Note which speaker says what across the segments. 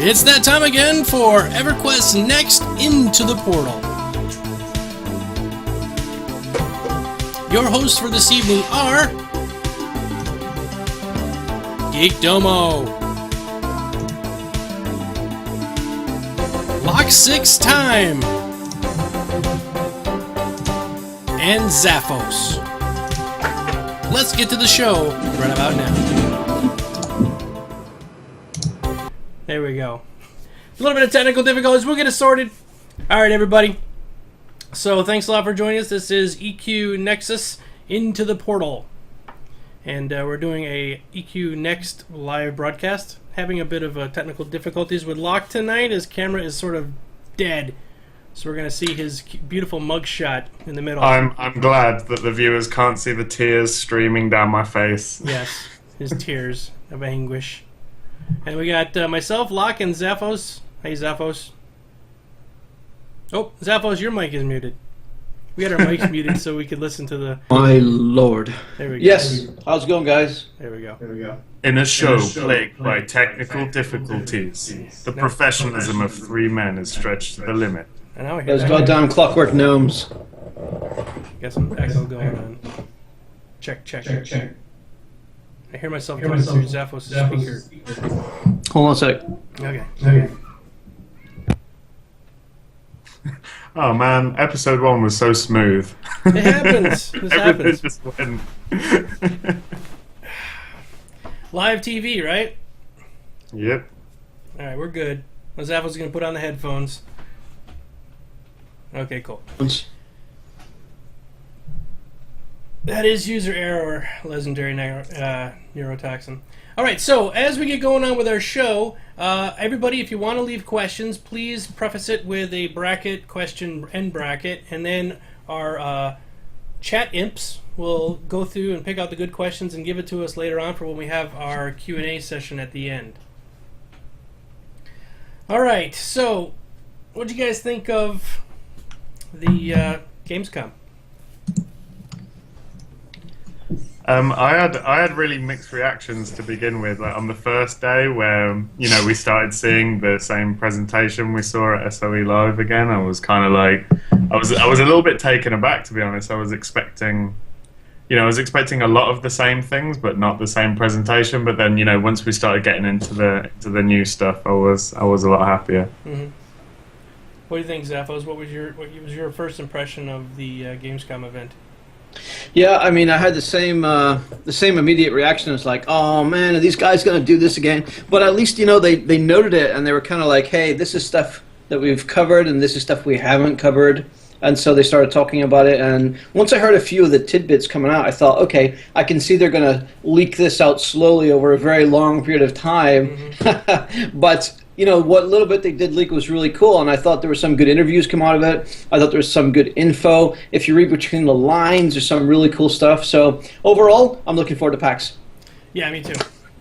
Speaker 1: It's that time again for EverQuest Next Into the Portal. Your hosts for this evening are Geek Domo, Lock 6 Time, and Zaphos. Let's get to the show right about now. There we go. A little bit of technical difficulties. We'll get it sorted. All right, everybody. So thanks a lot for joining us. This is EQ Nexus Into the Portal. And we're doing a EQ Next live broadcast. Having a bit of technical difficulties with Locke tonight. His camera is sort of dead. So we're going to see his beautiful mugshot in the middle.
Speaker 2: I'm glad that the viewers can't see the tears streaming down my face.
Speaker 1: Yes, his tears of anguish. And we got myself, Locke, and Zaphos. Hey, Zaphos. Oh, Zaphos, your mic is muted. We had our mics muted so we could listen to the...
Speaker 3: My lord.
Speaker 1: There we go.
Speaker 3: Yes. How's it going, guys?
Speaker 1: There we go.
Speaker 2: In a show plagued by technical difficulties, the professionalism of three men is stretched to the limit.
Speaker 1: And now I hear
Speaker 3: Those goddamn clockwork gnomes.
Speaker 1: Got some echo going on. Check. I hear myself coming through Zaphos' speaker.
Speaker 3: Hold on a sec.
Speaker 1: Okay.
Speaker 2: Oh man, episode 1 was so smooth.
Speaker 1: It happens. This happens.
Speaker 2: Just went.
Speaker 1: Live TV, right?
Speaker 2: Yep.
Speaker 1: All right, we're good. Well, Zaphos is going to put on the headphones. Okay, cool. That is user error, legendary neurotoxin. All right, so as we get going on with our show, everybody, if you want to leave questions, please preface it with a bracket, question, end bracket, and then our chat imps will go through and pick out the good questions and give it to us later on for when we have our Q&A session at the end. All right, so what do you guys think of the Gamescom?
Speaker 2: I had really mixed reactions to begin with. Like on the first day, where we started seeing the same presentation we saw at SOE Live again, I was kind of like, I was a little bit taken aback, to be honest. I was expecting a lot of the same things, but not the same presentation. But then once we started getting into the new stuff, I was a lot happier.
Speaker 1: Mm-hmm. What do you think, Zaphos? What was your first impression of the Gamescom event?
Speaker 3: Yeah, I mean, I had the same immediate reaction. It's like, oh man, are these guys going to do this again? But at least they noted it, and they were kind of like, hey, this is stuff that we've covered, and this is stuff we haven't covered. And so they started talking about it. And once I heard a few of the tidbits coming out, I thought, okay, I can see they're going to leak this out slowly over a very long period of time. Mm-hmm. But what little bit they did leak was really cool, and I thought there were some good interviews come out of it. I thought there was some good info. If you read between the lines, there's some really cool stuff. So overall, I'm looking forward to PAX.
Speaker 1: Yeah, me too.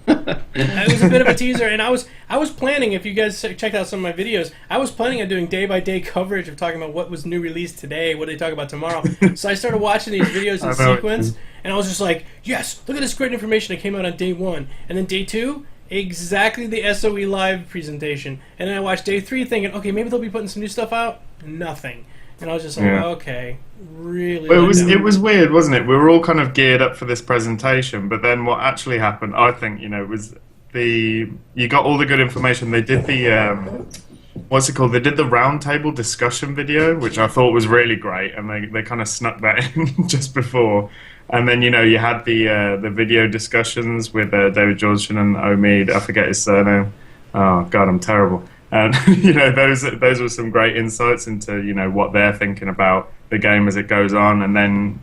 Speaker 1: It was a bit of a teaser, and I was planning, if you guys checked out some of my videos, I was planning on doing day-by-day coverage of talking about what was new released today, what they talk about tomorrow. So I started watching these videos in sequence, and I was just like, yes, look at this great information that came out on day 1. And then day 2, exactly the SOE Live presentation. And then I watched day 3 thinking, okay, maybe they'll be putting some new stuff out. Nothing. And I was just like, okay, really.
Speaker 2: Well, it was weird, wasn't it? We were all kind of geared up for this presentation, but then what actually happened, I think, was you got all the good information. They did the what's it called? They did the roundtable discussion video, which I thought was really great, and they kind of snuck that in just before. And then you had the video discussions with David Georgeson and Omid. I forget his surname. Oh God, I'm terrible. And those were some great insights into what they're thinking about the game as it goes on. And then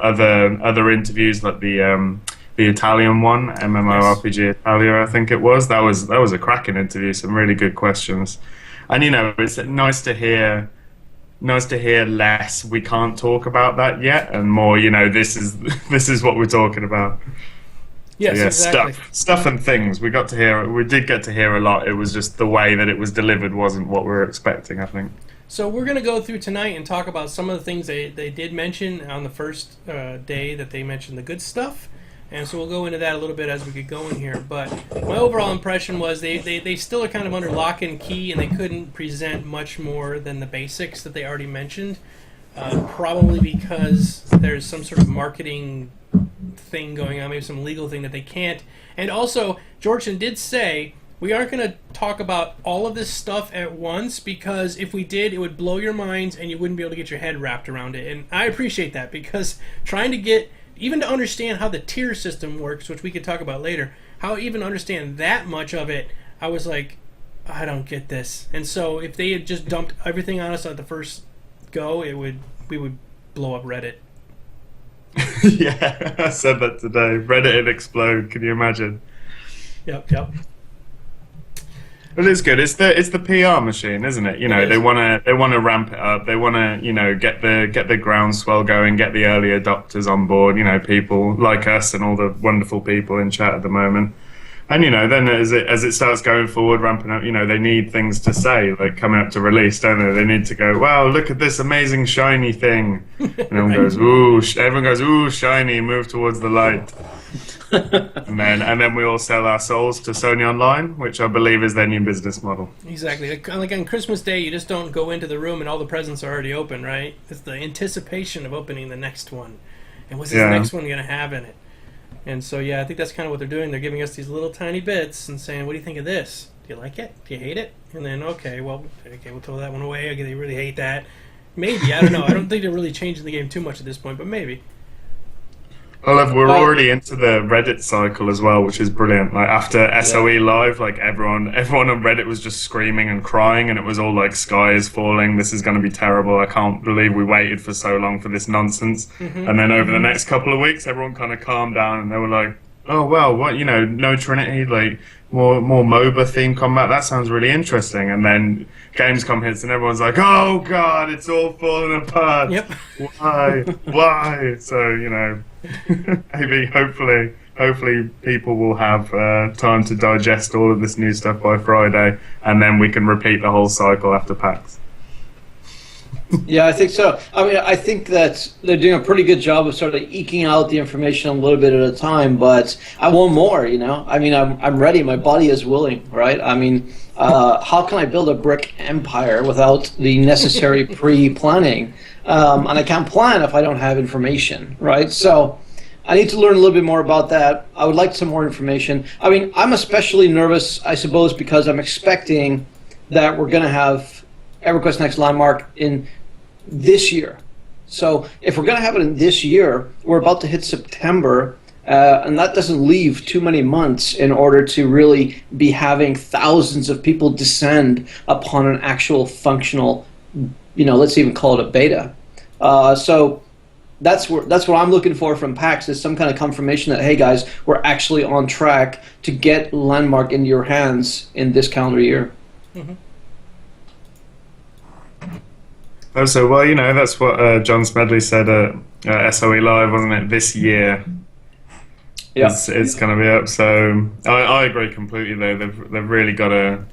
Speaker 2: other interviews like the Italian one, MMORPG Italia, I think it was. That was a cracking interview. Some really good questions. And it's nice to hear less. We can't talk about that yet, and more. This is what we're talking about.
Speaker 1: Yes,
Speaker 2: so, yeah,
Speaker 1: exactly.
Speaker 2: Stuff and things. We did get to hear a lot. It was just the way that it was delivered wasn't what we were expecting, I think.
Speaker 1: So we're going to go through tonight and talk about some of the things they did mention on the first day that they mentioned the good stuff, And so we'll go into that a little bit as we get going here. But my overall impression was they still are kind of under lock and key, and they couldn't present much more than the basics that they already mentioned. Probably because there's some sort of marketing thing going on, maybe some legal thing that they can't. And also, Georgian did say, we aren't going to talk about all of this stuff at once, because if we did, it would blow your minds and you wouldn't be able to get your head wrapped around it. And I appreciate that, because trying to get... even to understand how the tier system works, which we could talk about later, how even understand that much of it, I was like, I don't get this. And so if they had just dumped everything on us at the first go, we would blow up Reddit.
Speaker 2: Yeah, I said that today. Reddit would explode. Can you imagine?
Speaker 1: Yep.
Speaker 2: But it's good. It's the PR machine, isn't it? You know, they want to ramp it up. They want to, you know, get the groundswell going, get the early adopters on board. You know, people like us and all the wonderful people in chat at the moment. And you know, then as it starts going forward, ramping up, you know, they need things to say, like coming up to release, don't they? They need to go, wow, look at this amazing shiny thing, and everyone goes, ooh, shiny, move towards the light. and then we all sell our souls to Sony Online, which I believe is their new business model.
Speaker 1: Exactly. Like on Christmas Day, you just don't go into the room and all the presents are already open, right? It's the anticipation of opening the next one. And what's this next one going to have in it? And so, yeah, I think that's kind of what they're doing. They're giving us these little tiny bits and saying, what do you think of this? Do you like it? Do you hate it? And then, we'll throw that one away. Okay, they really hate that. Maybe. I don't know. I don't think they're really changing the game too much at this point, but maybe.
Speaker 2: Well, we're already into the Reddit cycle as well, which is brilliant. Like after SOE Live, like everyone on Reddit was just screaming and crying, and it was all like, "Sky is falling. This is going to be terrible. I can't believe we waited for so long for this nonsense." Mm-hmm. And then over the next couple of weeks, everyone kind of calmed down, and they were like, "Oh well, what, you know, no Trinity, like more MOBA themed combat. That sounds really interesting." And then Gamescom hits, and everyone's like, "Oh God, it's all falling apart.
Speaker 1: Yep.
Speaker 2: Why?" So you know. Maybe, hopefully people will have time to digest all of this new stuff by Friday, and then we can repeat the whole cycle after PAX.
Speaker 3: Yeah, I think so. I mean, I think that they're doing a pretty good job of sort of eking out the information a little bit at a time, but I want more, you know? I mean, I'm ready. My body is willing, right? I mean, how can I build a brick empire without the necessary pre-planning? And I can't plan if I don't have information, right? So I need to learn a little bit more about that. I would like some more information. I mean, I'm especially nervous, I suppose, because I'm expecting that we're going to have EverQuest Next Landmark in this year. So if we're going to have it in this year, we're about to hit September, and that doesn't leave too many months in order to really be having thousands of people descend upon an actual functional, you know, let's even call it a beta. So that's what I'm looking for from PAX, is some kind of confirmation that, hey guys, we're actually on track to get Landmark into your hands in this calendar year.
Speaker 1: Mm-hmm.
Speaker 2: Oh, so, well, you know, that's what John Smedley said at SOE Live, wasn't it? This year, it's going to be up. So I agree completely, though. They've really got to...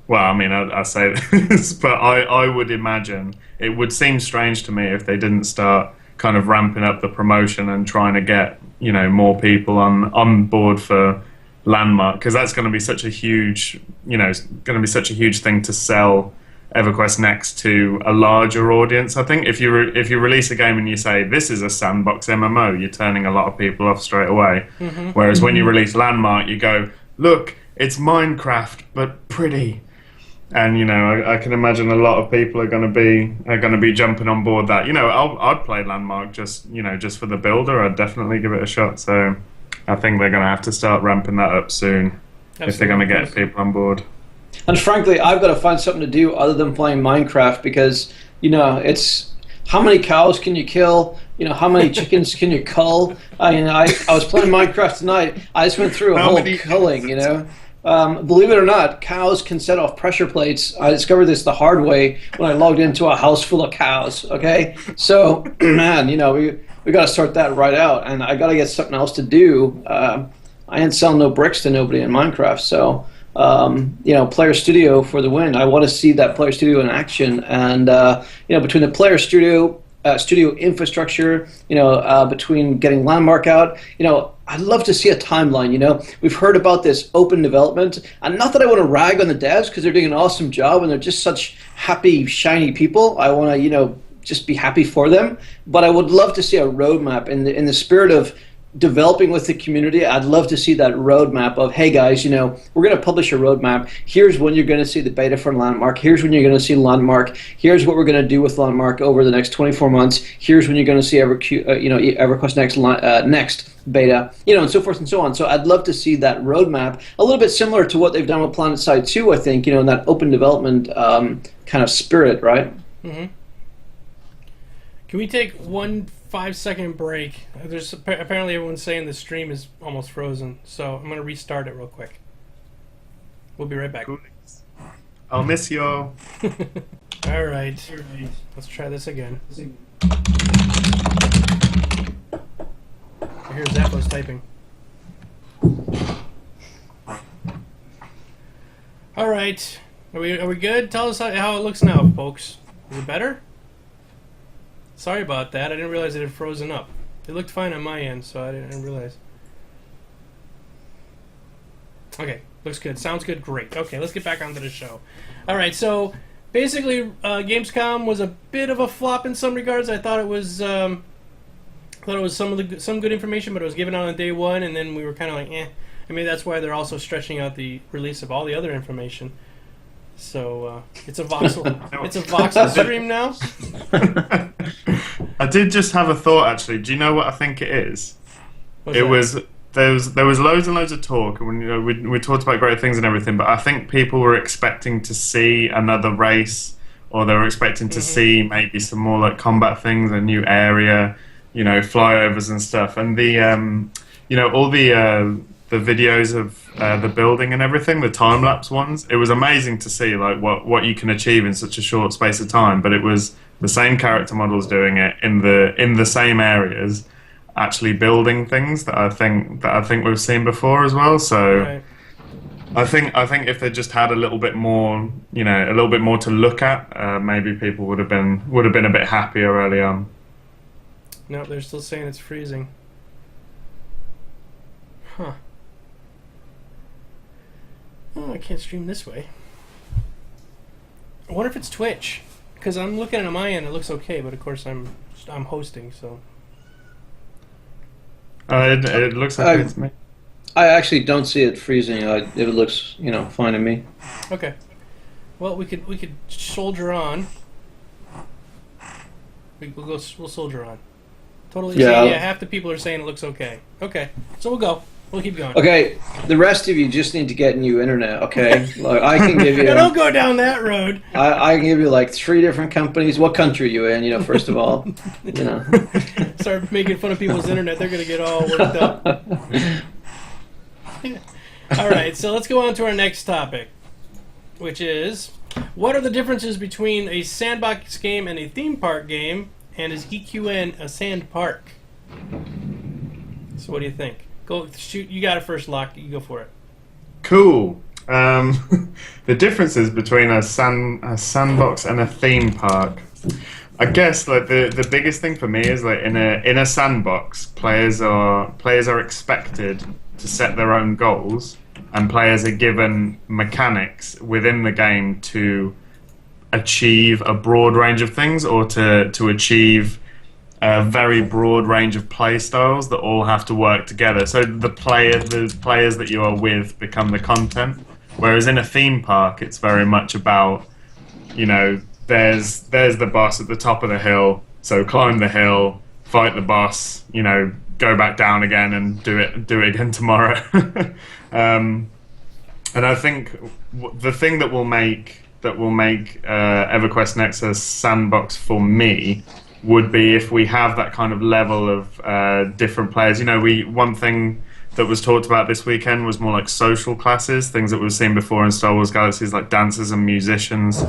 Speaker 2: Well, I mean, I say this, but I would imagine it would seem strange to me if they didn't start kind of ramping up the promotion and trying to get, you know, more people on board for Landmark, because that's going to be such a huge, you know, going to be such a huge thing to sell EverQuest Next to a larger audience. I think if you release a game and you say this is a sandbox MMO, you're turning a lot of people off straight away. Mm-hmm. Whereas when you release Landmark, you go, look, it's Minecraft but pretty. And you know, I can imagine a lot of people are going to be jumping on board that. You know, I'd play Landmark just for the builder. I'd definitely give it a shot. So I think they're going to have to start ramping that up soon. Absolutely. If they're going to get people on board.
Speaker 3: And frankly, I've got to find something to do other than playing Minecraft, because, you know, it's how many cows can you kill? You know, how many chickens can you cull? I mean, I was playing Minecraft tonight. I just went through a whole culling, you know. Believe it or not, cows can set off pressure plates. I discovered this the hard way when I logged into a house full of cows, okay? So, man, you know, we got to sort that right out, and I got to get something else to do. I ain't selling no bricks to nobody in Minecraft, so... you know, Player Studio for the win. I want to see that Player Studio in action, and you know, between the Player Studio, studio infrastructure, between getting Landmark out. I'd love to see a timeline. We've heard about this open development, and not that I want to rag on the devs because they're doing an awesome job and they're just such happy, shiny people. I want to, just be happy for them. But I would love to see a roadmap in the spirit of developing with the community. I'd love to see that roadmap of, hey guys, we're going to publish a roadmap. Here's when you're going to see the beta for Landmark. Here's when you're going to see Landmark. Here's what we're going to do with Landmark over the next 24 months. Here's when you're going to see EverQuest next beta, and so forth and so on. So I'd love to see that roadmap, a little bit similar to what they've done with PlanetSide 2, I think, in that open development kind of spirit, right?
Speaker 1: Mm-hmm. Can we take 1 5-second break? There's apparently everyone's saying the stream is almost frozen, so I'm going to restart it real quick. We'll be right back.
Speaker 2: Cool. I'll miss you.
Speaker 1: All right. Let's try this again. I hear Zappos typing. All right. Are we good? Tell us how it looks now, folks. Is it better? Sorry about that. I didn't realize it had frozen up. It looked fine on my end, so I didn't realize. Okay, looks good. Sounds good. Great. Okay, let's get back onto the show. All right, so basically, Gamescom was a bit of a flop in some regards. I thought it was some good information, but it was given out on day one, and then we were kind of like, eh. I mean, that's why they're also stretching out the release of all the other information. So it's a voxel. It's a voxel stream now.
Speaker 2: I did just have a thought, actually. Do you know what I think it is?
Speaker 1: What's that?
Speaker 2: There was loads and loads of talk, and we talked about great things and everything. But I think people were expecting to see another race, or they were expecting to see maybe some more like combat things, a new area, flyovers and stuff, and the all the videos of the building and everything, the time-lapse ones. It was amazing to see like what you can achieve in such a short space of time, but it was the same character models doing it in the same areas, actually building things that I think we've seen before as well. So
Speaker 1: Right.
Speaker 2: I think if they just had a little bit more, a little bit more to look at, maybe people would have been a bit happier early on.
Speaker 1: No, they're still saying it's freezing. Huh. Oh, I can't stream this way. I wonder if it's Twitch, because I'm looking at my end. It looks okay, but of course I'm hosting, so.
Speaker 2: It looks okay to me.
Speaker 3: I actually don't see it freezing. It looks, fine to me.
Speaker 1: Okay. Well, we could soldier on. We'll soldier on. Totally.
Speaker 3: Yeah.
Speaker 1: Yeah. Half the people are saying it looks okay. Okay. So we'll go. We'll keep going.
Speaker 3: Okay, the rest of you just need to get new internet, okay? Like, I can give you...
Speaker 1: No, don't go down that road.
Speaker 3: I can give you like 3 different companies. What country are you in, first of all?
Speaker 1: Start making fun of people's internet. They're going to get all worked up. All right, so let's go on to our next topic, which is, what are the differences between a sandbox game and a theme park game, and is EQN a sand park? So what do you think? Go shoot. You got it first, Locke. You go for it.
Speaker 2: Cool. The differences between a sandbox and a theme park. I guess like the biggest thing for me is like in a sandbox, players are expected to set their own goals, and players are given mechanics within the game to achieve a broad range of things, or to achieve a very broad range of play styles that all have to work together. So the players that you are with become the content. Whereas in a theme park, it's very much about, there's the boss at the top of the hill, so climb the hill, fight the boss, go back down again and do it again tomorrow. And I think the thing that will make EverQuest Nexus Sandbox for me would be if we have that kind of level of different players. One thing that was talked about this weekend was more like social classes, things that we've seen before in Star Wars Galaxies, like dancers and musicians.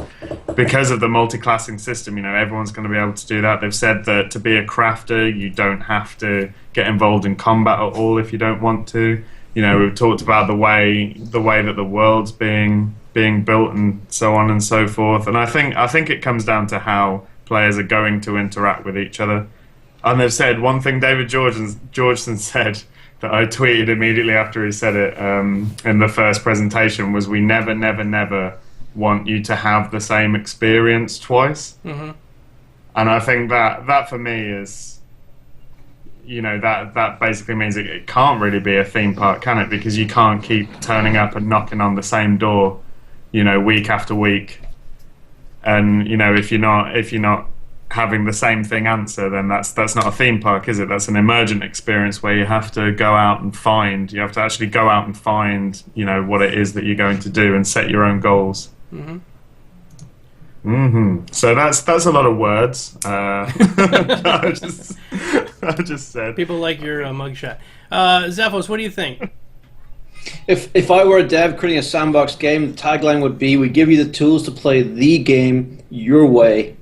Speaker 2: Because of the multi-classing system, everyone's going to be able to do that. They've said that to be a crafter, you don't have to get involved in combat at all if you don't want to. We've talked about the way that the world's being built and so on and so forth. And I think it comes down to how players are going to interact with each other. And they've said one thing David Georgeson said that I tweeted immediately after he said it in the first presentation was, we never, never, never want you to have the same experience twice.
Speaker 1: Mm-hmm.
Speaker 2: And I think that for me is, that basically means it can't really be a theme park, can it? Because you can't keep turning up and knocking on the same door, week after week. And, if you're not having the same thing answer, then that's not a theme park, is it? That's an emergent experience where you have to go out and find. You have to actually go out and find, what it is that you're going to do and set your own goals.
Speaker 1: Mm-hmm.
Speaker 2: Mm-hmm. So that's a lot of words. I just said.
Speaker 1: People like your mugshot. Zaphos, what do you think?
Speaker 3: If I were a dev creating a sandbox game, the tagline would be, we give you the tools to play the game your way.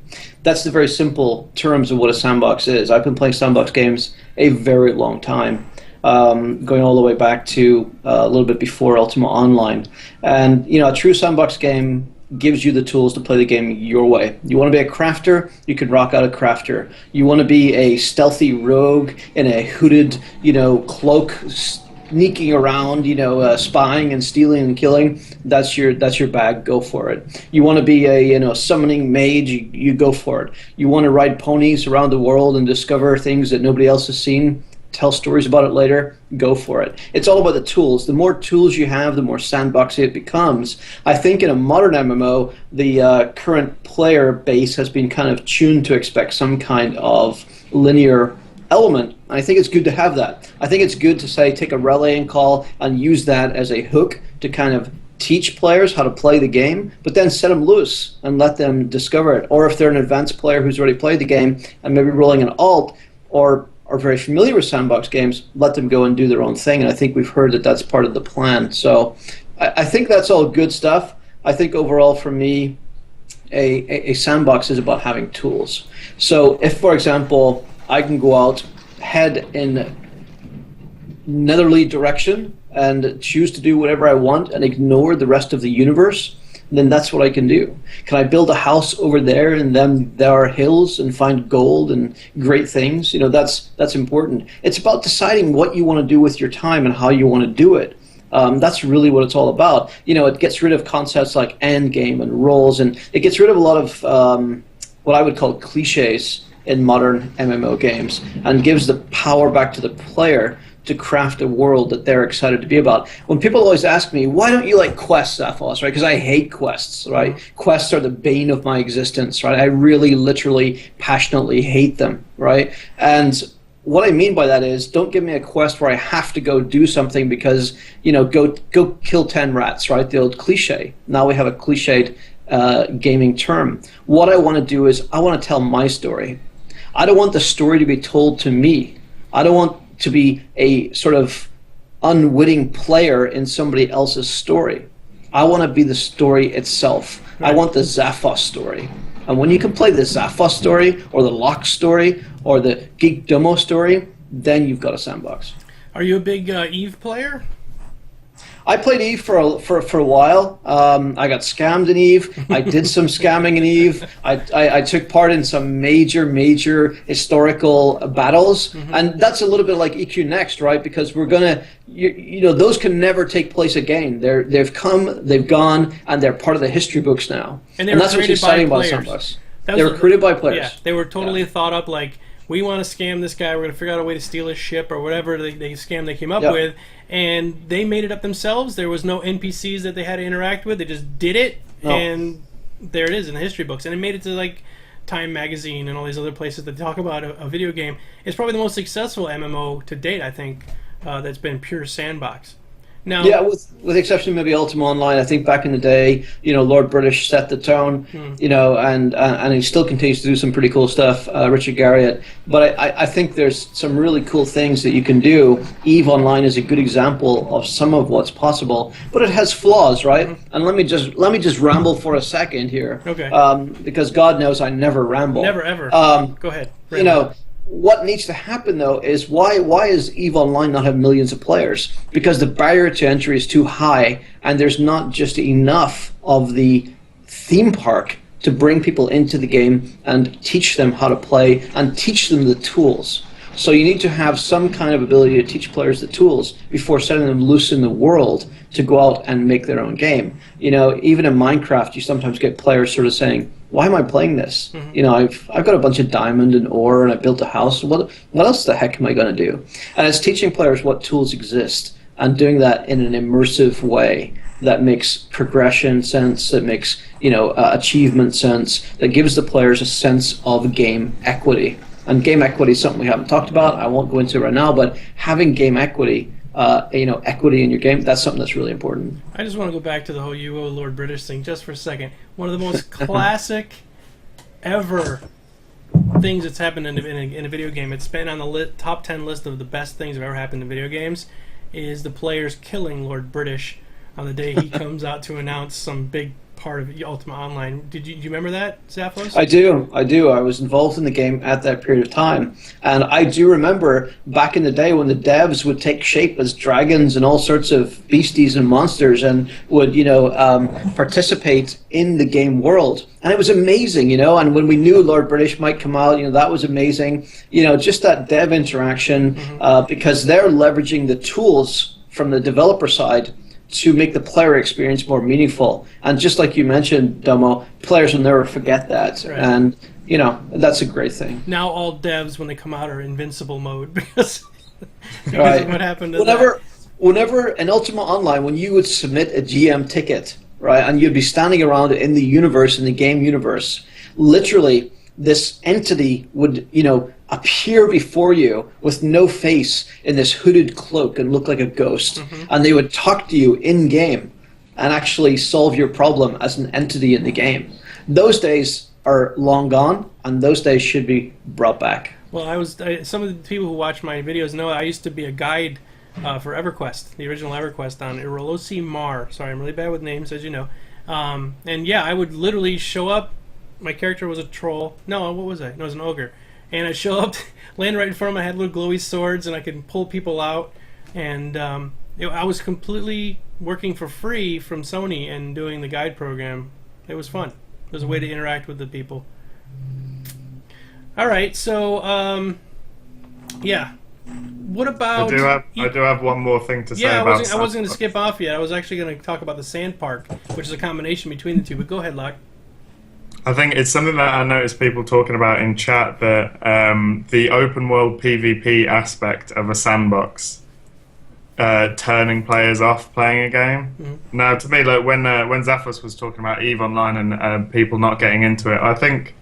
Speaker 3: That's the very simple terms of what a sandbox is. I've been playing sandbox games a very long time, going all the way back to a little bit before Ultima Online. And a true sandbox game gives you the tools to play the game your way. You want to be a crafter, you can rock out a crafter. You want to be a stealthy rogue in a hooded, cloak, sneaking around, spying and stealing and killing, that's your bag, go for it. You want to be a summoning mage, you go for it. You want to ride ponies around the world and discover things that nobody else has seen, tell stories about it later, go for it. It's all about the tools. The more tools you have, the more sandboxy it becomes. I think in a modern MMO, the current player base has been kind of tuned to expect some kind of linear element. I think it's good to have that. I think it's good to take a rallying call and use that as a hook to kind of teach players how to play the game, but then set them loose and let them discover it. Or if they're an advanced player who's already played the game and maybe rolling an alt or are very familiar with sandbox games, let them go and do their own thing. And I think we've heard that that's part of the plan. So I think that's all good stuff. I think overall for me, a sandbox is about having tools. So if, for example, I can go out, head in netherly direction and choose to do whatever I want and ignore the rest of the universe, then that's what I can do. Can I build a house over there and then there are hills and find gold and great things? That's important. It's about deciding what you want to do with your time and how you want to do it. That's really what it's all about. It gets rid of concepts like end game and roles, and it gets rid of a lot of what I would call cliches in modern MMO games, and gives the power back to the player to craft a world that they're excited to be about. When people always ask me, why don't you like quests, Zaphos, right? Because I hate quests, right? Quests are the bane of my existence, right? I really, literally, passionately hate them, right? And what I mean by that is, don't give me a quest where I have to go do something because, go kill 10 rats, right? The old cliche. Now we have a cliched gaming term. What I want to do is, I want to tell my story. I don't want the story to be told to me. I don't want to be a sort of unwitting player in somebody else's story. I want to be the story itself. Right. I want the Zaphos story. And when you can play the Zaphos story, or the Locke story, or the Geek Domo story, then you've got a sandbox.
Speaker 1: Are you a big Eve player?
Speaker 3: I played Eve for a while. I got scammed in Eve. I did some scamming in Eve. I took part in some major historical battles, and that's a little bit like EQ Next, right? Because we're gonna, those can never take place again. They've come, they've gone, and they're part of the history books now. And that's what's exciting about Sandbox. They were recruited by players.
Speaker 1: Yeah, they were totally thought up like, we want to scam this guy, we're going to figure out a way to steal his ship or whatever they scam they came up with, and they made it up themselves. There was no NPCs that they had to interact with. They just did it, and there it is in the history books. And it made it to like Time Magazine and all these other places that talk about a video game. It's probably the most successful MMO to date, I think, that's been pure sandbox. Now,
Speaker 3: yeah, with the exception of maybe Ultima Online, I think back in the day, Lord British set the tone, and he still continues to do some pretty cool stuff, Richard Garriott. But I think there's some really cool things that you can do. EVE Online is a good example of some of what's possible, but it has flaws, right? And let me just ramble for a second here,
Speaker 1: okay?
Speaker 3: Because God knows I never ramble.
Speaker 1: Never ever. Go ahead.
Speaker 3: Ramble. What needs to happen, though, is why is EVE Online not have millions of players? Because the barrier to entry is too high, and there's not just enough of the theme park to bring people into the game and teach them how to play and teach them the tools. So you need to have some kind of ability to teach players the tools before setting them loose in the world to go out and make their own game. You know, even in Minecraft, you sometimes get players sort of saying, "Why am I playing this? You know, I've got a bunch of diamond and ore, and I built a house. What else the heck am I going to do?" And it's teaching players what tools exist and doing that in an immersive way that makes progression sense, that makes, you know, achievement sense, that gives the players a sense of game equity. And game equity is something we haven't talked about. I won't go into it right now, but having game equity, you know, equity in your game, that's something that's really important.
Speaker 1: I just want to go back to the whole "you owe Lord British" thing just for a second. One of the most classic ever things that's happened in a video game, it's been on the top 10 list of the best things that have ever happened in video games, is the players killing Lord British on the day he comes out to announce some big part of Ultima Online. Do you remember that, Zaphos?
Speaker 3: I do. I was involved in the game at that period of time. And I do remember back in the day when the devs would take shape as dragons and all sorts of beasties and monsters and would, you know, participate in the game world. And it was amazing, you know, and when we knew Lord British might come out, you know, that was amazing. You know, just that dev interaction, because they're leveraging the tools from the developer side to make the player experience more meaningful. And just like you mentioned, Domo, players will never forget that. Right. And, you know, that's a great thing.
Speaker 1: Now all devs, when they come out, are invincible mode because
Speaker 3: right.
Speaker 1: of what happened to that.
Speaker 3: Whenever in Ultima Online, when you would submit a GM ticket, right, and you'd be standing around in the universe, in the game universe, literally this entity would, you know, appear before you with no face in this hooded cloak and look like a ghost. And they would talk to you in-game and actually solve your problem as an entity in the game. Those days are long gone, and those days should be brought back.
Speaker 1: Well, some of the people who watch my videos know I used to be a guide for EverQuest, the original EverQuest on Irolosi Mar. Sorry, I'm really bad with names, as you know. And yeah, I would literally show up. My character was a troll. No, what was I? No, it was an ogre. And I'd show up, land right in front of them. I had little glowy swords, and I could pull people out. And I was completely working for free from Sony and doing the guide program. It was fun. It was a way to interact with the people. All right, so yeah. What about?
Speaker 2: I do have one more thing to say about.
Speaker 1: I wasn't going to skip off yet. I was actually going to talk about the Sand Park, which is a combination between the two. But go ahead, Locke.
Speaker 2: I think it's something that I noticed people talking about in chat, that the open world PvP aspect of a sandbox turning players off playing a game. Now, to me, like when Zaphos was talking about EVE Online and people not getting into it, I think,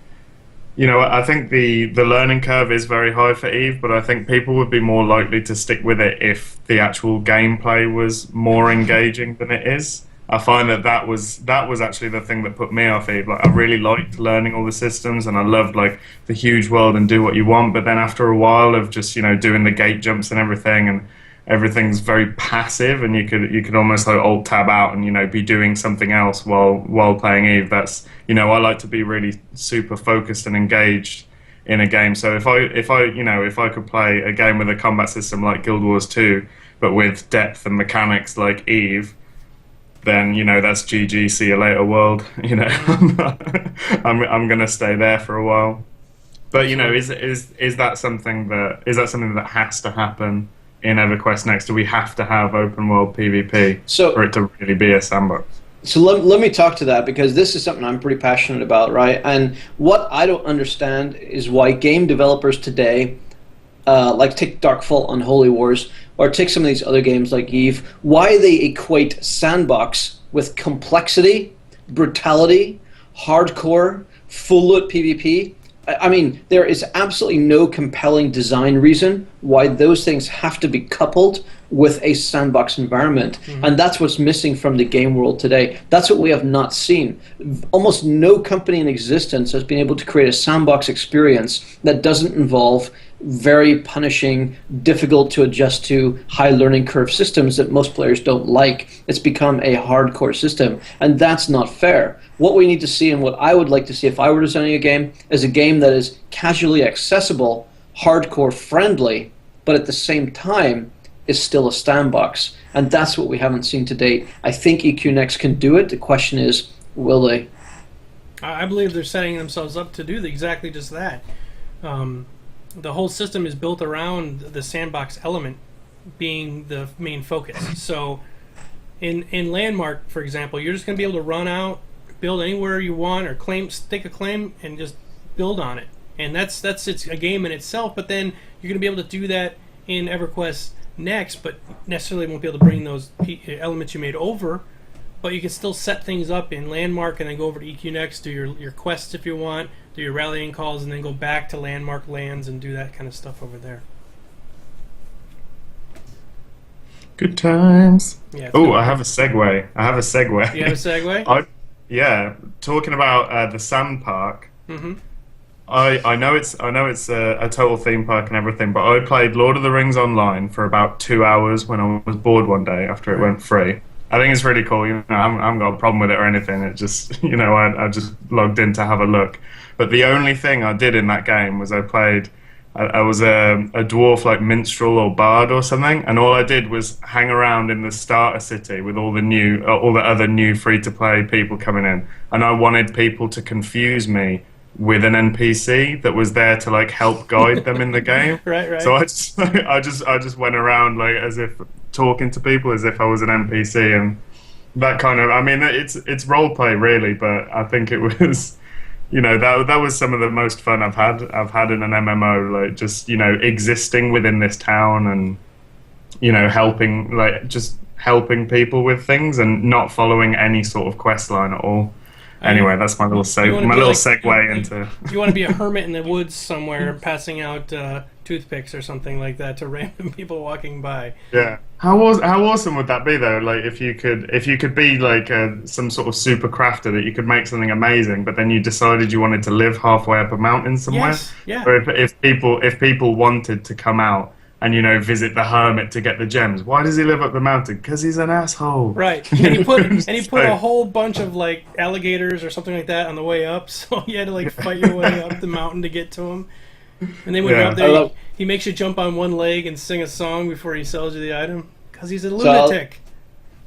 Speaker 2: you know, I think the learning curve is very high for EVE, but I think people would be more likely to stick with it if the actual gameplay was more engaging than it is. I find that was actually the thing that put me off EVE. Like, I really liked learning all the systems, and I loved like the huge world and do what you want. But then after a while of just, you know, doing the gate jumps and everything's very passive, and you could almost like alt tab out and, you know, be doing something else while playing EVE. That's, you know, I like to be really super focused and engaged in a game. So if I could play a game with a combat system like Guild Wars 2, but with depth and mechanics like EVE, then, you know, that's GG, see you later world. You know, I'm gonna stay there for a while. But, you know, is that something that has to happen in EverQuest next? Do we have to have open world PvP for it to really be a sandbox?
Speaker 3: So let me talk to that, because this is something I'm pretty passionate about, right? And what I don't understand is why game developers today, like take Darkfall Unholy Wars, or take some of these other games like EVE, why they equate sandbox with complexity, brutality, hardcore, full loot PvP. I mean, there is absolutely no compelling design reason why those things have to be coupled with a sandbox environment. And that's what's missing from the game world today. That's what we have not seen. Almost no company in existence has been able to create a sandbox experience that doesn't involve very punishing, difficult to adjust to, high learning curve systems that most players don't like. It's become a hardcore system, and that's not fair. What we need to see, and what I would like to see if I were designing a game, is a game that is casually accessible, hardcore friendly, but at the same time is still a sandbox. And that's what we haven't seen to date. I think EQ Next can do it. The question is, will they?
Speaker 1: I believe they're setting themselves up to do exactly just that. The whole system is built around the sandbox element being the main focus. So in Landmark, for example, you're just going to be able to run out, build anywhere you want, or stake a claim, and just build on it. And that's it's a game in itself. But then you're going to be able to do that in EverQuest next, but necessarily won't be able to bring those elements you made over. But you can still set things up in Landmark and then go over to EQ next, do your quests if you want, do your rallying calls, and then go back to Landmark lands and do that kind of stuff over there.
Speaker 2: Good times.
Speaker 1: Yeah,
Speaker 2: oh, I have a segue.
Speaker 1: You have a segue?
Speaker 2: Yeah, talking about the Sand Park.
Speaker 1: Mm-hmm.
Speaker 2: I know it's a total theme park and everything, but I played Lord of the Rings online for about 2 hours when I was bored one day after it went free. I think it's really cool. I haven't got a problem with it or anything. It just, I just logged in to have a look. But the only thing I did in that game was I was a dwarf, like minstrel or bard or something, and all I did was hang around in the starter city with all the other new free-to-play people coming in, and I wanted people to confuse me with an NPC that was there to like help guide them in the game.
Speaker 1: Right.
Speaker 2: So I just went around like as if talking to people as if I was an NPC, and that kind of, I mean, it's role play really, but I think it was, that was some of the most fun I've had in an MMO, like just existing within this town and helping people with things and not following any sort of quest line at all. Anyway, that's my little segue into.
Speaker 1: You want to be a hermit in the woods somewhere, passing out toothpicks or something like that to random people walking by.
Speaker 2: Yeah, how awesome would that be though? Like if you could be like some sort of super crafter that you could make something amazing, but then you decided you wanted to live halfway up a mountain somewhere.
Speaker 1: Yes, yeah.
Speaker 2: Or if people wanted to come out and visit the hermit to get the gems. Why does he live up the mountain? Because he's an asshole.
Speaker 1: Right. And he put a whole bunch of like alligators or something like that on the way up, so you had to like fight your way up the mountain to get to him. And then when you're up there, he makes you jump on one leg and sing a song before he sells you the item because he's a lunatic.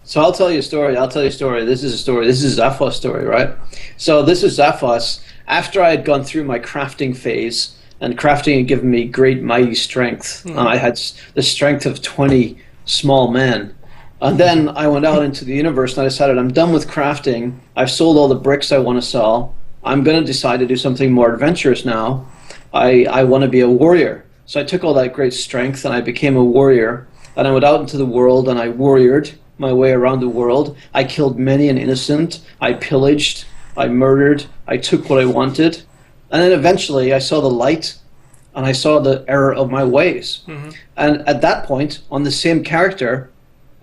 Speaker 3: So I'll tell you a story. This is a story. This is Zaphos' story, right? So this is Zaphos. After I had gone through my crafting phase. And crafting had given me great mighty strength. I had the strength of 20 small men. And then I went out into the universe and I decided I'm done with crafting. I've sold all the bricks I want to sell. I'm going to decide to do something more adventurous now. I want to be a warrior. So I took all that great strength and I became a warrior. And I went out into the world and I warriored my way around the world. I killed many an innocent. I pillaged. I murdered. I took what I wanted. And then eventually I saw the light and I saw the error of my ways. Mm-hmm. And at that point, on the same character,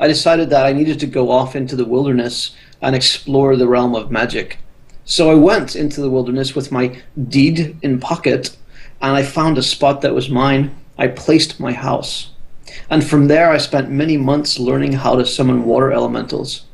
Speaker 3: I decided that I needed to go off into the wilderness and explore the realm of magic. So I went into the wilderness with my deed in pocket and I found a spot that was mine. I placed my house. And from there I spent many months learning how to summon water elementals.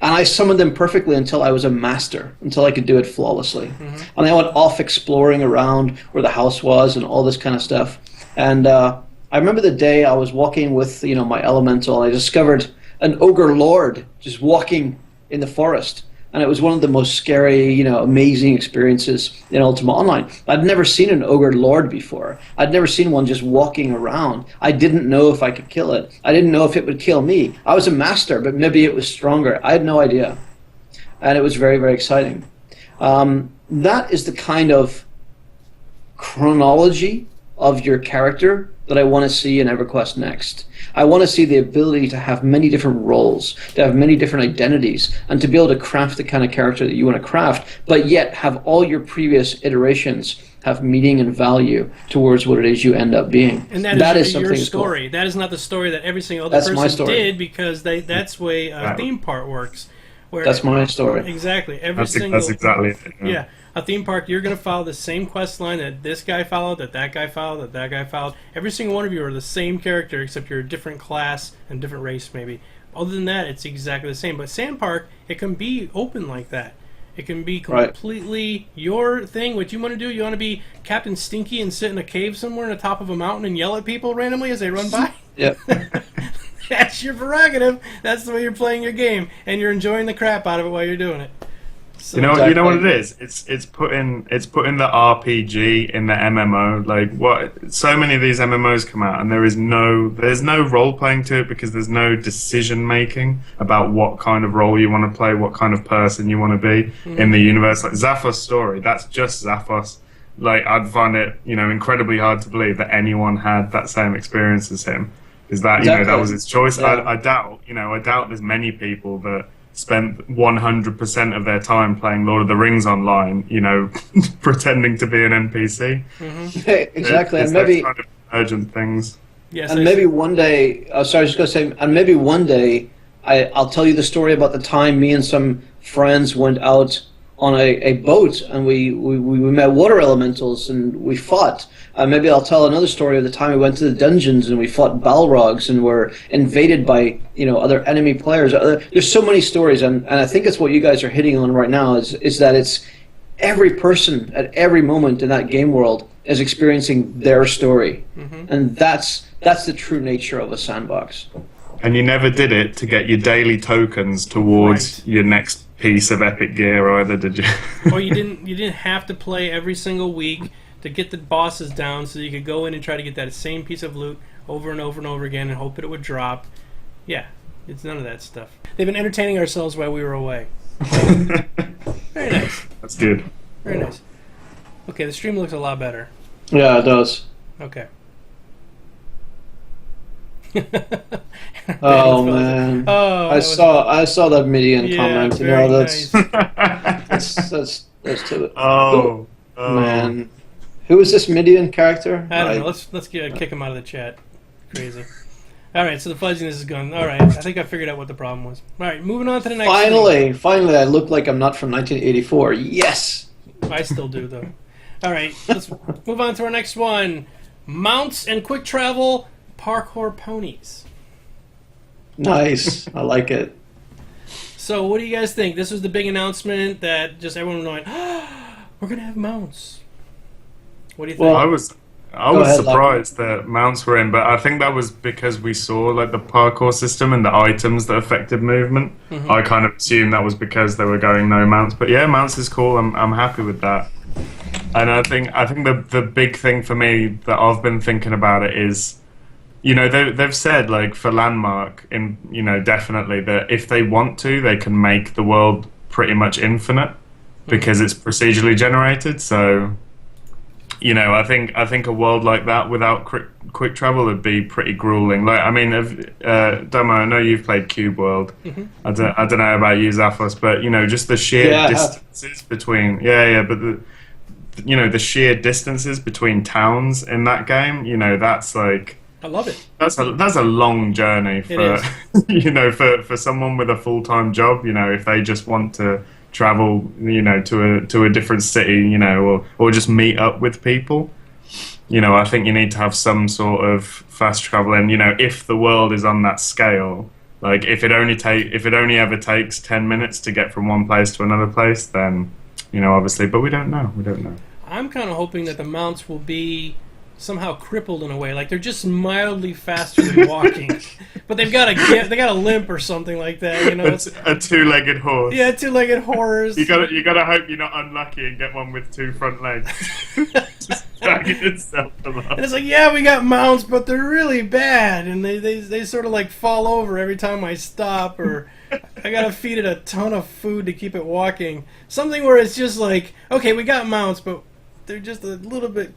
Speaker 3: And I summoned them perfectly until I was a master, until I could do it flawlessly. Mm-hmm. And I went off exploring around where the house was and all this kind of stuff. And I remember the day I was walking with my elemental, and I discovered an ogre lord just walking in the forest. And it was one of the most scary, amazing experiences in Ultima Online. I'd never seen an ogre lord before. I'd never seen one just walking around. I didn't know if I could kill it. I didn't know if it would kill me. I was a master, but maybe it was stronger. I had no idea. And it was very, very exciting. That is the kind of chronology of your character that I want to see in EverQuest next. I want to see the ability to have many different roles, to have many different identities, and to be able to craft the kind of character that you want to craft, but yet have all your previous iterations have meaning and value towards what it is you end up being.
Speaker 1: And that is your story. Cool. That is not the story that every single other person did, because that's the way a theme park works. Where
Speaker 3: that's my story.
Speaker 1: Exactly.
Speaker 2: That's exactly it.
Speaker 1: Yeah. A theme park, you're going to follow the same quest line that this guy followed, that guy followed, that guy followed. Every single one of you are the same character, except you're a different class and different race, maybe. Other than that, it's exactly the same. But Sand Park, it can be open like that. It can be completely your thing. What you want to do, you want to be Captain Stinky and sit in a cave somewhere on the top of a mountain and yell at people randomly as they run by?
Speaker 3: Yep.
Speaker 1: That's your prerogative. That's the way you're playing your game. And you're enjoying the crap out of it while you're doing it. So,
Speaker 2: You know
Speaker 3: Exactly.
Speaker 2: what it is. It's putting the RPG in the MMO. Like what? So many of these MMOs come out, and there's no role playing to it because there's no decision making about what kind of role you want to play, what kind of person you want to be in the universe. Like Zaphos' story, that's just Zaphos. Like I'd find it, incredibly hard to believe that anyone had that same experience as him. Is that that
Speaker 3: Exactly.
Speaker 2: was his choice?
Speaker 3: Yeah.
Speaker 2: I doubt there's many people that spent 100% of their time playing Lord of the Rings online, pretending to be an NPC.
Speaker 3: Exactly,
Speaker 2: It's
Speaker 3: and maybe
Speaker 2: those kind of urgent things.
Speaker 1: yes,
Speaker 3: and maybe one day. Sorry, I was just gonna say, and maybe one day I'll tell you the story about the time me and some friends went out on a boat and we met water elementals and we fought. Maybe I'll tell another story of the time we went to the dungeons and we fought Balrogs and were invaded by other enemy players. There's so many stories, and I think it's what you guys are hitting on right now is that it's every person at every moment in that game world is experiencing their story, and that's the true nature of a sandbox.
Speaker 2: And you never did it to get your daily tokens towards
Speaker 1: Right.
Speaker 2: your next piece of epic gear either, did you?
Speaker 1: Or you didn't have to play every single week to get the bosses down, so you could go in and try to get that same piece of loot over and over and over again and hope that it would drop. Yeah, it's none of that stuff. They've been entertaining ourselves while we were away. Very nice.
Speaker 2: That's good.
Speaker 1: Very nice. Okay, the stream looks a lot better.
Speaker 3: Yeah, it does.
Speaker 1: Okay.
Speaker 3: Oh man.
Speaker 1: Oh,
Speaker 3: I saw that Midian
Speaker 1: Yeah,
Speaker 3: comment.
Speaker 1: very
Speaker 3: That's
Speaker 1: nice.
Speaker 3: that's too.
Speaker 2: Oh,
Speaker 3: Man, who is this Midian character?
Speaker 1: I don't know. Let's kick him out of the chat. Crazy. All right, so the fuzziness is gone. All right, I think I figured out what the problem was. All right, moving on to the next.
Speaker 3: Finally, I look like I'm not from 1984. Yes.
Speaker 1: thing. I still do though. All right, let's move on to our next one: mounts and quick travel parkour ponies.
Speaker 3: Nice. I like it.
Speaker 1: So, what do you guys think? This was the big announcement that just everyone went, "We're gonna have mounts." What do you think?
Speaker 3: Well,
Speaker 2: I was
Speaker 3: Go ahead,
Speaker 2: surprised that mounts were in, but I think that was because we saw like the parkour system and the items that affected movement. I kind of assumed that was because they were going no mounts. But yeah, mounts is cool. I'm happy with that. And I think the big thing for me that I've been thinking about it is, they've said like for Landmark definitely that if they want to, they can make the world pretty much infinite because it's procedurally generated. So I think a world like that without quick travel would be pretty grueling. Like, I mean, Domo, I know you've played Cube World. I don't know about you, Zaphos, but just the sheer distances between but the sheer distances between towns in that game, that's like
Speaker 1: I love it.
Speaker 2: that's a long journey for for someone with a full-time job. If they just want to travel, to a different city, or just meet up with people. I think you need to have some sort of fast travel, and if the world is on that scale, like if it only ever takes 10 minutes to get from one place to another place, then obviously, but we don't know.
Speaker 1: I'm kind of hoping that the mounts will be somehow crippled in a way, like they're just mildly faster than walking, but they got a limp or something like that. It's,
Speaker 2: A two-legged horse.
Speaker 1: yeah, two-legged horse.
Speaker 2: You gotta hope you're not unlucky and get one with two front legs. Just dragging itself along.
Speaker 1: And it's like, yeah, we got mounts, but they're really bad, and they sort of like fall over every time I stop, or I gotta feed it a ton of food to keep it walking. Something where it's just like, okay, we got mounts, but they're just a little bit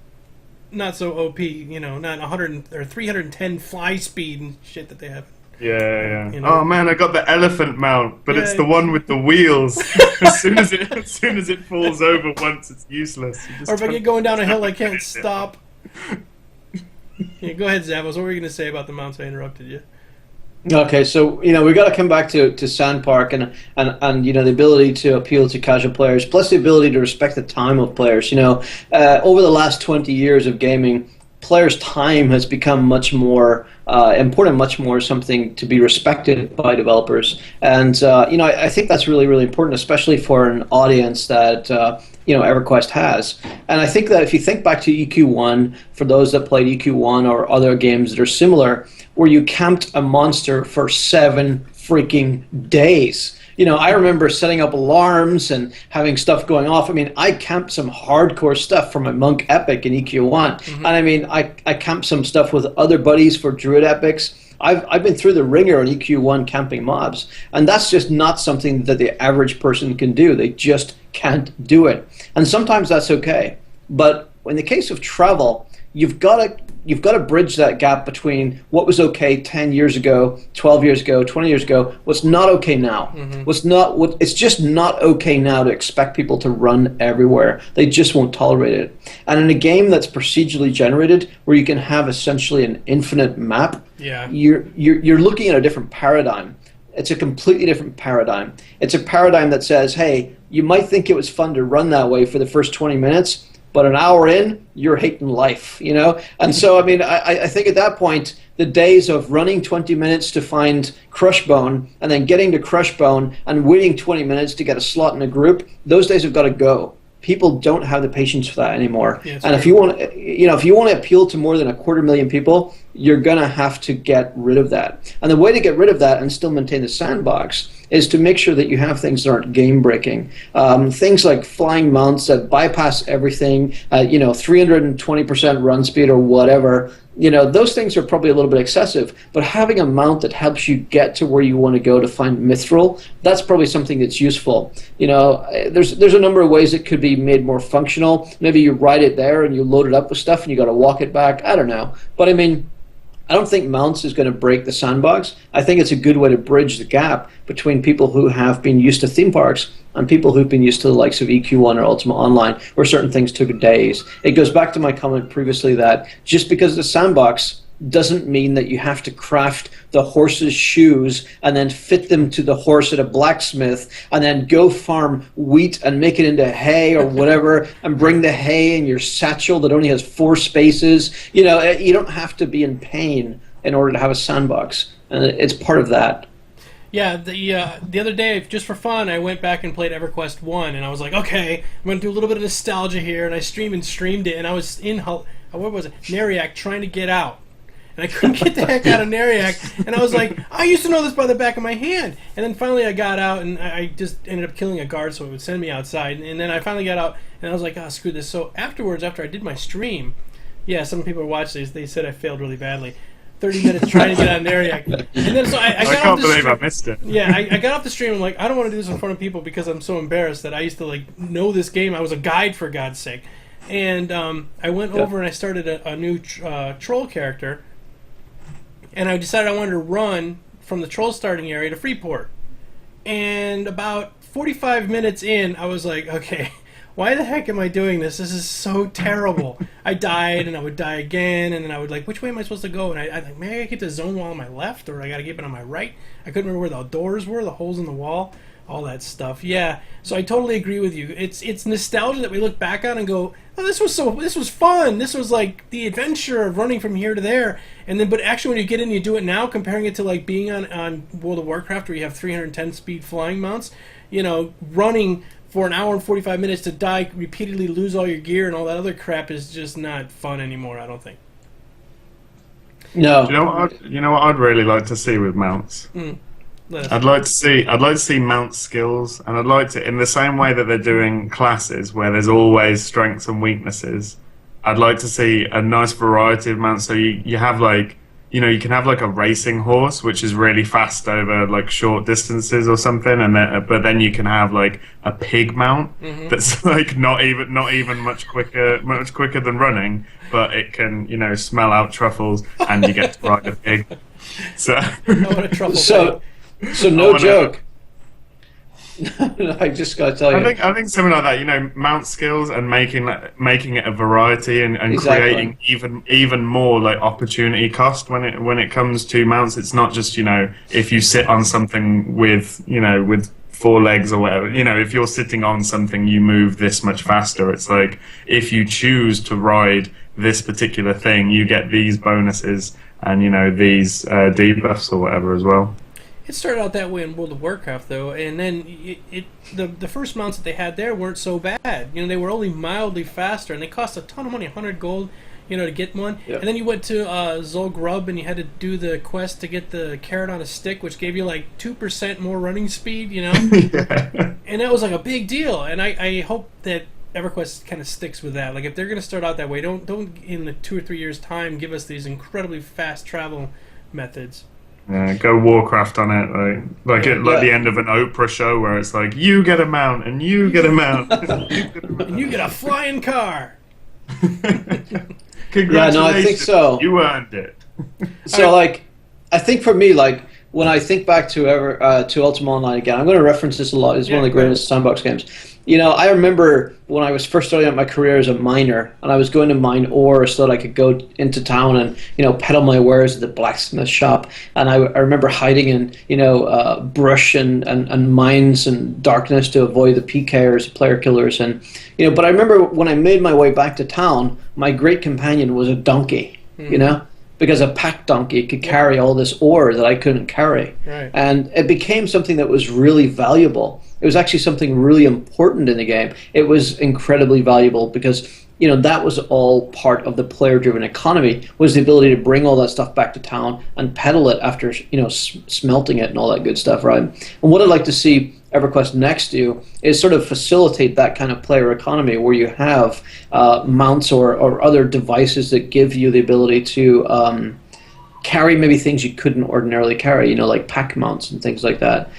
Speaker 1: not so OP, not 100 or 310 fly speed and shit that they have.
Speaker 2: Yeah.
Speaker 1: Oh
Speaker 2: man, I got the elephant mount, but it's
Speaker 1: Yeah.
Speaker 2: the one with the wheels. as soon as it falls over once, it's useless.
Speaker 1: Or if I get going down a hill, I can't stop. Yeah, go ahead, Zavos. What were you going to say about the mounts? I interrupted you.
Speaker 3: Okay, so we got to come back to Sandpark and the ability to appeal to casual players, plus the ability to respect the time of players. Over the last 20 years of gaming, players' time has become much more important, much more something to be respected by developers. And I think that's really, really important, especially for an audience that EverQuest has. And I think that if you think back to EQ1, for those that played EQ1 or other games that are similar, where you camped a monster for 7 freaking days. I remember setting up alarms and having stuff going off. I mean, I camped some hardcore stuff for my Monk Epic in EQ1. And I mean, I camped some stuff with other buddies for Druid Epics. I've been through the ringer on EQ1 camping mobs, and that's just not something that the average person can do. They just can't do it. And sometimes that's okay. But in the case of travel, you've got to bridge that gap between what was okay 10 years ago, 12 years ago, 20 years ago, what's not okay now. It's just not okay now to expect people to run everywhere. They just won't tolerate it. And in a game that's procedurally generated, where you can have essentially an infinite map, you're looking at a different paradigm. It's a completely different paradigm. It's a paradigm that says, hey, you might think it was fun to run that way for the first 20 minutes, but an hour in, you're hating life, And so, I mean, I think at that point, the days of running 20 minutes to find Crushbone and then getting to Crushbone and waiting 20 minutes to get a slot in a group, those days have got to go. People don't have the patience for that anymore. Yeah, and if you want to appeal to more than 250,000 people, you're going to have to get rid of that. And the way to get rid of that and still maintain the sandbox is to make sure that you have things that aren't game breaking. Things like flying mounts that bypass everything, 320% run speed or whatever. Those things are probably a little bit excessive, but having a mount that helps you get to where you want to go to find Mithril, that's probably something that's useful. There's a number of ways it could be made more functional. Maybe you ride it there and you load it up with stuff and you got to walk it back. I don't know. But I mean, I don't think mounts is going to break the sandbox. I think it's a good way to bridge the gap between people who have been used to theme parks and people who've been used to the likes of EQ1 or Ultima Online, where certain things took days. It goes back to my comment previously that just because the sandbox doesn't mean that you have to craft the horse's shoes and then fit them to the horse at a blacksmith and then go farm wheat and make it into hay or whatever and bring the hay in your satchel that only has 4 spaces. You don't have to be in pain in order to have a sandbox, and it's part of that.
Speaker 1: Yeah, the other day, just for fun, I went back and played EverQuest 1, and I was like, okay, I'm going to do a little bit of nostalgia here, and I streamed it, and I was in, what was it, Neriak, trying to get out. And I couldn't get the heck out of Neriak, and I was like, I used to know this by the back of my hand. And then finally I got out, and I just ended up killing a guard so it would send me outside. And then I finally got out, and I was like, oh, screw this. So afterwards, after I did my stream, some people who watched this, they said I failed really badly. 30 minutes trying to get out of Neriak. And then so I
Speaker 2: can't believe I missed it.
Speaker 1: Yeah, I got off the stream, I'm like, I don't want to do this in front of people because I'm so embarrassed that I used to know this game. I was a guide, for God's sake. And I went over and I started a new troll character. And I decided I wanted to run from the troll starting area to Freeport. And about 45 minutes in, I was like, okay, why the heck am I doing this? This is so terrible. I died, and I would die again, and then I would which way am I supposed to go? And I like, maybe I get the zone wall on my left, or I got to get it on my right. I couldn't remember where the doors were, the holes in the wall, all that stuff. Yeah, so I totally agree with you. It's nostalgia that we look back on and go, oh, this was fun. This was like the adventure of running from here to there. And then, but actually, when you get in, you do it now, comparing it to being on World of Warcraft, where you have 310 speed flying mounts. Running for an hour and 45 minutes to die repeatedly, lose all your gear and all that other crap is just not fun anymore, I don't think.
Speaker 3: No.
Speaker 2: You know what I'd really like to see with mounts? I'd like to see mount skills, and I'd like to, in the same way that they're doing classes where there's always strengths and weaknesses, I'd like to see a nice variety of mounts. So you have you can have a racing horse, which is really fast over short distances or something, and but then you can have a pig mount that's not even much quicker than running, but it can smell out truffles, and you get to ride a pig. So
Speaker 1: I want a truffle pig.
Speaker 3: So no joke. I just got to tell you.
Speaker 2: I think something like that. Mount skills and making it a variety and
Speaker 3: Exactly.
Speaker 2: creating even more opportunity cost when it comes to mounts. It's not just if you sit on something with 4 legs or whatever. If you're sitting on something, you move this much faster. It's if you choose to ride this particular thing, you get these bonuses and these debuffs or whatever as well.
Speaker 1: It started out that way in World of Warcraft, though, and then the first mounts that they had there weren't so bad. They were only mildly faster, and they cost a ton of money, 100 gold. to get one.
Speaker 3: Yeah.
Speaker 1: And then you went to Zolgrub and you had to do the quest to get the carrot on a stick, which gave you like 2% more running speed,
Speaker 2: Yeah.
Speaker 1: And that was like a big deal. And I hope that EverQuest kind of sticks with that. Like if they're going to start out that way, don't in the 2 or 3 years time give us these incredibly fast travel methods.
Speaker 2: Yeah, go Warcraft on it, like the end of an Oprah show where it's like, you get a mount and you get a mount,
Speaker 1: and you get a flying car.
Speaker 2: Congratulations!
Speaker 3: Yeah, no, I think so.
Speaker 2: You earned it.
Speaker 3: So, like, I think for me, like, when I think back to Ultima Online again, I'm going to reference this a lot. It's one of the greatest Sandbox games. I remember when I was first starting out my career as a miner, and I was going to mine ore so that I could go into town and, peddle my wares at the blacksmith shop. And I remember hiding in, brush and mines and darkness to avoid the PKers, player killers. And, but I remember when I made my way back to town, my great companion was a donkey, because a pack donkey could carry all this ore that I couldn't carry.
Speaker 1: Right.
Speaker 3: And it became something that was really valuable. It was actually something really important in the game. It was incredibly valuable because, that was all part of the player-driven economy, was the ability to bring all that stuff back to town and peddle it after, smelting it and all that good stuff, right? And what I'd like to see EverQuest Next do is sort of facilitate that kind of player economy where you have mounts or other devices that give you the ability to carry maybe things you couldn't ordinarily carry, like pack mounts and things like that.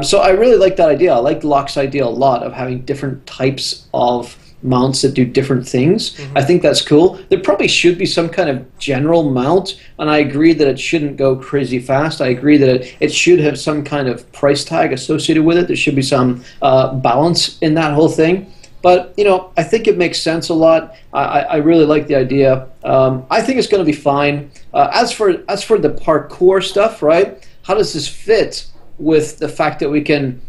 Speaker 3: So I really like that idea. I like Locke's idea a lot of having different types of mounts that do different things. Mm-hmm. I think that's cool. There probably should be some kind of general mount, and I agree that it shouldn't go crazy fast. I agree that it should have some kind of price tag associated with it. There should be some balance in that whole thing. But, I think it makes sense a lot. I really like the idea. I think it's going to be fine. As for the parkour stuff, right, how does this fit with the fact that we can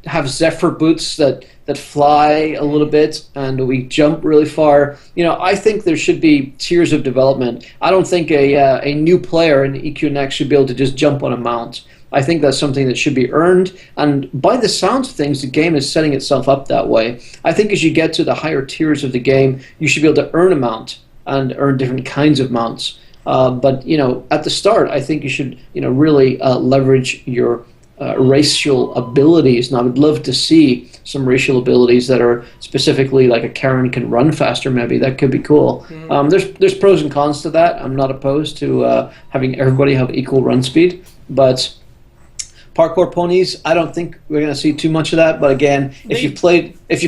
Speaker 3: have Zephyr boots that fly a little bit and we jump really far? I think there should be tiers of development. I don't think a new player in EQ Next should be able to just jump on a mount. I think that's something that should be earned, and by the sounds of things, the game is setting itself up that way. I think as you get to the higher tiers of the game, you should be able to earn a mount and earn different kinds of mounts. But at the start, I think you should really leverage your racial abilities, and I would love to see some racial abilities that are specifically like a Karen can run faster. Maybe that could be cool. There's pros and cons to that. I'm not opposed to having everybody have equal run speed, but parkour ponies, I don't think we're going to see too much of that. But again, if you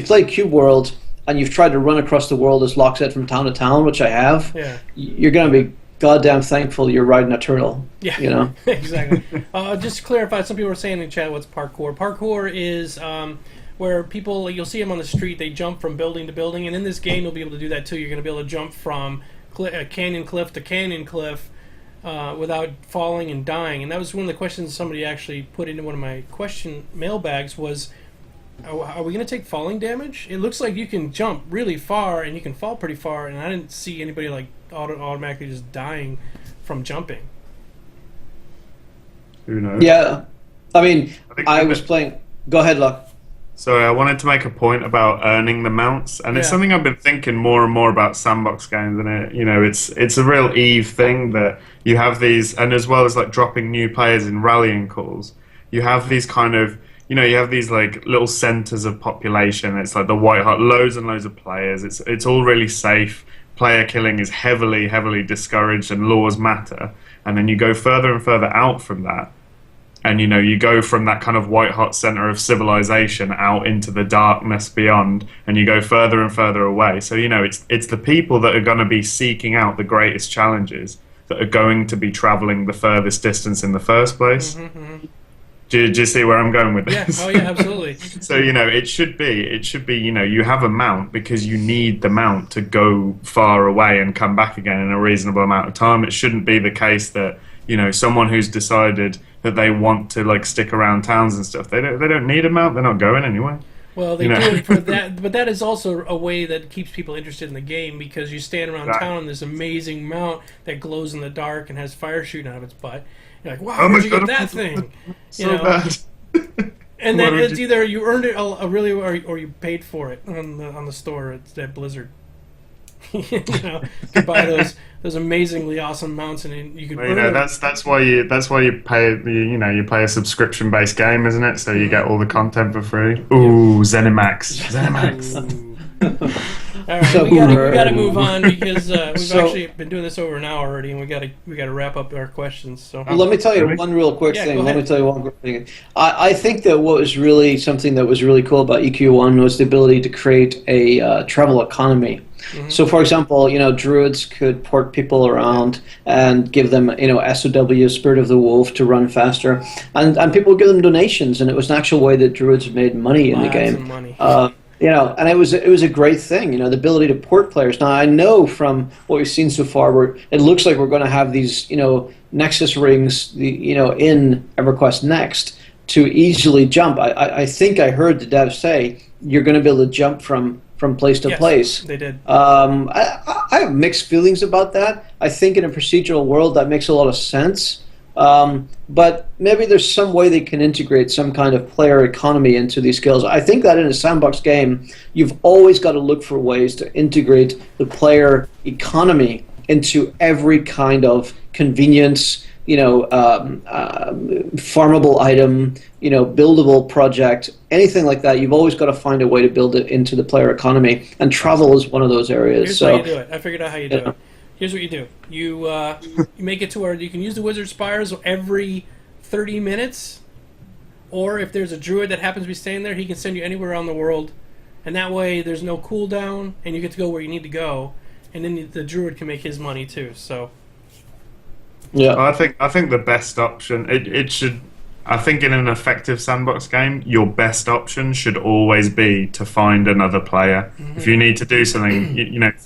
Speaker 3: played Cube World and you've tried to run across the world, as Locke said, from town to town, which I have, you're going to be goddamn thankful you're riding a turtle.
Speaker 1: Yeah, exactly. Just to clarify, some people were saying in chat, what's parkour? Parkour is where people, you'll see them on the street, they jump from building to building, and in this game you'll be able to do that too. You're going to be able to jump from canyon cliff to canyon cliff without falling and dying. And that was one of the questions somebody actually put into one of my question mailbags was, are we going to take falling damage? It looks like you can jump really far and you can fall pretty far, and I didn't see anybody like automatically just dying from jumping.
Speaker 2: Who knows?
Speaker 3: Yeah, I mean, I was playing. Go ahead, Locke.
Speaker 2: So I wanted to make a point about earning the mounts, and it's something I've been thinking more and more about Sandbox games. And it's a real Eve thing that you have these, and as well as like dropping new players in rallying calls, you have these kind of, you have these like little centers of population. It's like the white hot, loads and loads of players. It's all really safe. Player killing is heavily discouraged, and laws matter. And then you go further and further out from that. And you go from that kind of white hot center of civilization out into the darkness beyond, and you go further and further away. So it's the people that are going to be seeking out the greatest challenges that are going to be traveling the furthest distance in the first place. Mm-hmm. Do you see where I'm going with this?
Speaker 1: Yeah. Oh yeah, absolutely.
Speaker 2: So it should be you have a mount because you need the mount to go far away and come back again in a reasonable amount of time. It shouldn't be the case that someone who's decided that they want to like stick around towns and stuff, they don't need a mount. They're not going anywhere.
Speaker 1: Well, they do it for that, but that is also a way that keeps people interested in the game, because you stand around town and this amazing mount that glows in the dark and has fire shooting out of its butt. You're like, wow, where'd you get that thing?
Speaker 2: So bad.
Speaker 1: And then it's either you earned it really, or you paid for it on the store at Blizzard. you know, you could buy those amazingly awesome mounts, and you could.
Speaker 2: Well, you know, that's why you pay you pay a subscription based game, isn't it? So you get all the content for free. Ooh, ZeniMax.
Speaker 1: All right, we gotta move on because we've actually been doing this over an hour already, and we gotta wrap up our questions. So
Speaker 3: let me tell you one real quick thing. Let me tell you one quick thing. I think that what was really something that was really cool about EQ1 was the ability to create a travel economy. Mm-hmm. So, for example, druids could port people around and give them, SOW, Spirit of the Wolf, to run faster, and people would give them donations, and it was an actual way that druids made money in the game.
Speaker 1: Money.
Speaker 3: And it was a great thing, the ability to port players. Now, I know from what we've seen so far, it looks like we're going to have these, Nexus rings, in EverQuest Next to easily jump. I think I heard the devs say you're going to be able to jump from place to place.
Speaker 1: They did.
Speaker 3: I have mixed feelings about that. I think in a procedural world that makes a lot of sense. But maybe there's some way they can integrate some kind of player economy into these skills. I think that in a sandbox game, you've always got to look for ways to integrate the player economy into every kind of convenience, farmable item, buildable project, anything like that. You've always got to find a way to build it into the player economy, and travel is one of those areas.
Speaker 1: Here's how you do it. I figured out how you do it. Here's what you do. You make it to where you can use the Wizard Spires every 30 minutes, or if there's a druid that happens to be staying there, he can send you anywhere around the world, and that way there's no cooldown, and you get to go where you need to go, and then the druid can make his money too. So,
Speaker 2: yeah, I think the best option it should. I think in an effective sandbox game, your best option should always be to find another player. Mm-hmm. If you need to do something,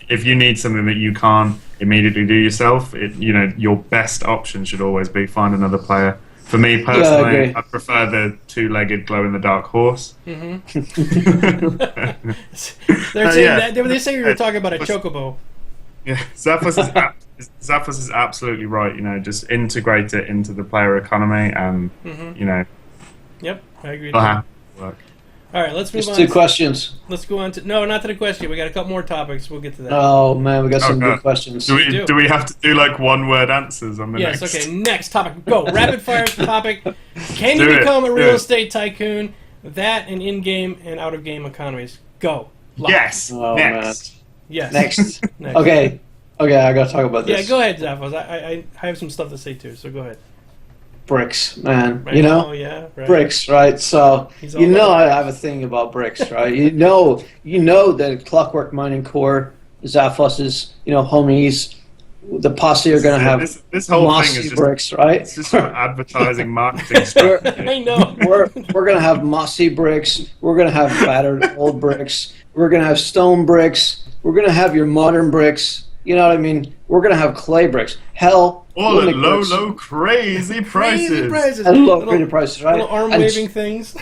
Speaker 2: if you need something that you can't immediately do yourself, your best option should always be find another player. For me personally, I prefer the two-legged glow-in-the-dark horse.
Speaker 1: Mm-hmm. They say you were talking about a chocobo.
Speaker 2: Yeah, Zaphos is absolutely right. Just integrate it into the player economy, and
Speaker 1: Yep, I agree.
Speaker 2: It'll have to work.
Speaker 1: All right, let's move on.
Speaker 3: Just 2 questions.
Speaker 1: Let's go on to not to the question. We got a couple more topics. We'll get to that.
Speaker 3: Oh man, we got some good questions.
Speaker 2: Do we have to do like one-word answers on the next?
Speaker 1: Yes. Okay. Next topic. Go. Rapid fire topic. Can you become a real estate tycoon? That and in-game and out-of-game economies. Go.
Speaker 2: Live. Yes.
Speaker 3: Oh,
Speaker 2: next.
Speaker 3: Man.
Speaker 1: Yes.
Speaker 3: Next. Okay, I gotta talk about this.
Speaker 1: Yeah, go ahead, Zaphos. I have some stuff to say too, so go ahead.
Speaker 3: Bricks, man.
Speaker 1: Right? Oh, yeah, right.
Speaker 3: Bricks, right? So I have a thing about bricks, right? you know that Clockwork Mining Core, Zaphos's, homies, the posse are gonna have
Speaker 2: this whole
Speaker 3: mossy
Speaker 2: thing is just,
Speaker 3: bricks, right?
Speaker 2: It's just advertising, marketing stuff.
Speaker 1: I know.
Speaker 3: We're gonna have mossy bricks. We're gonna have battered old bricks. We're gonna have stone bricks. We're gonna have your modern bricks. You know what I mean? We're gonna have clay bricks. Hell,
Speaker 2: all at low, crazy prices.
Speaker 3: And low, crazy prices, right?
Speaker 1: Little arm-waving things.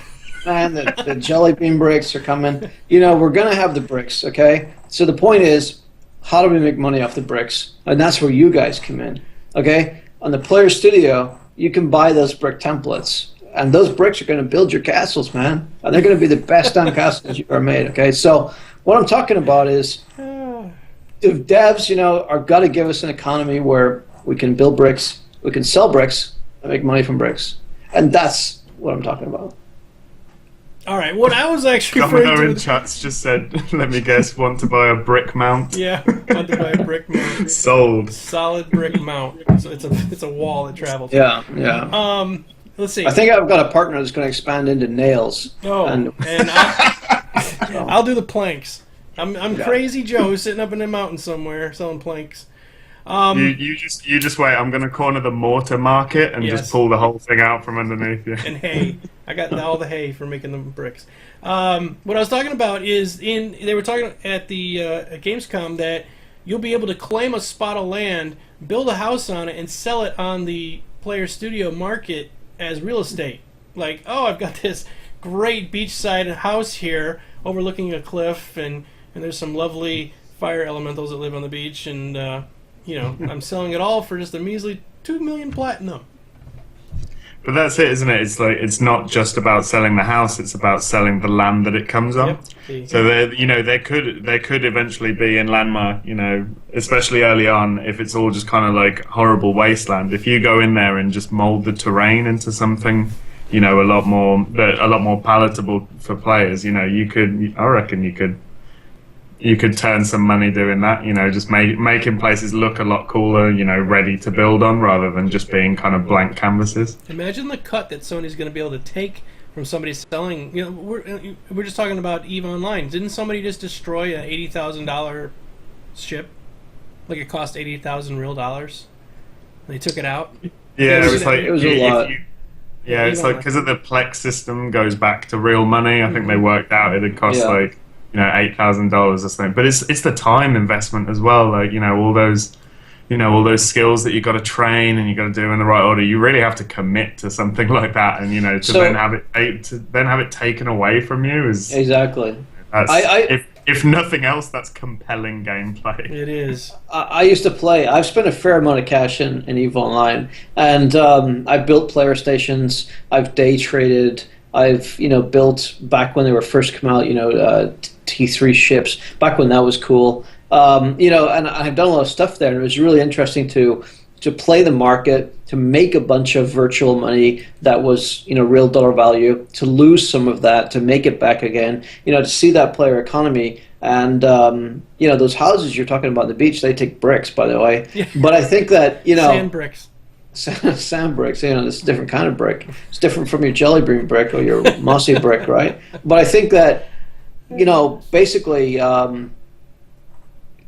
Speaker 3: Man, the jelly bean bricks are coming. We're gonna have the bricks, okay? So the point is, how do we make money off the bricks? And that's where you guys come in, okay? On the Player Studio, you can buy those brick templates, and those bricks are going to build your castles, man. And they're going to be the best damn castles you've ever made, okay? So what I'm talking about is, if devs, are got to give us an economy where we can build bricks, we can sell bricks, and make money from bricks. And that's what I'm talking about.
Speaker 1: All right, what I was actually
Speaker 2: Governor in chats just said, let me guess, want to buy a brick mount?
Speaker 1: Yeah, want to buy a brick mount.
Speaker 2: Sold.
Speaker 1: Solid brick mount. So it's a wall that travels.
Speaker 3: Yeah.
Speaker 1: Let's see.
Speaker 3: I think I've got a partner that's going to expand into nails.
Speaker 1: Oh, and I'll do the planks. I'm Crazy Joe sitting up in the mountain somewhere selling planks.
Speaker 2: You just wait. I'm going to corner the mortar market and just pull the whole thing out from underneath you.
Speaker 1: And hay. I got all the hay for making the bricks. What I was talking about is they were talking at the at Gamescom that you'll be able to claim a spot of land, build a house on it, and sell it on the Player Studio market as real estate. Like, oh, I've got this great beachside house here overlooking a cliff, and there's some lovely fire elementals that live on the beach, and I'm selling it all for just a measly 2 million platinum.
Speaker 2: But that's it, isn't it? It's like it's not just about selling the house; it's about selling the land that it comes on.
Speaker 1: Yep.
Speaker 2: So there could eventually be in Landmark, especially early on, if it's all just kind of like horrible wasteland. If you go in there and just mold the terrain into something, a lot more palatable for players. I reckon you could turn some money doing that, just making places look a lot cooler, ready to build on rather than just being kind of blank canvases.
Speaker 1: Imagine the cut that Sony's going to be able to take from somebody selling. We're just talking about EVE Online. Didn't somebody just destroy an $80,000 ship? Like it cost $80,000 real dollars. They took it out.
Speaker 2: Yeah,
Speaker 3: it was a lot.
Speaker 2: Yeah, it's like because of the Plex system goes back to real money. I think they worked out it'd cost like $8,000 or something. But it's the time investment as well. Like all those skills that you got to train and you got to do in the right order. You really have to commit to something like that, and then have it taken away from you is
Speaker 3: exactly.
Speaker 2: If nothing else, that's compelling gameplay.
Speaker 1: It is.
Speaker 3: I used to play. I've spent a fair amount of cash in EVE Online, and I've built player stations. I've day traded. I've built back when they were first come out. T3 ships back when that was cool. And I've done a lot of stuff there, and it was really interesting to play the market, to make a bunch of virtual money that was real dollar value, to lose some of that, to make it back again, to see that player economy. And those houses you're talking about on the beach, they take bricks, by the way.
Speaker 1: Yeah.
Speaker 3: But I think that
Speaker 1: sand bricks.
Speaker 3: Sand bricks, it's a different kind of brick. It's different from your jelly bean brick or your mossy brick, right? But I think that basically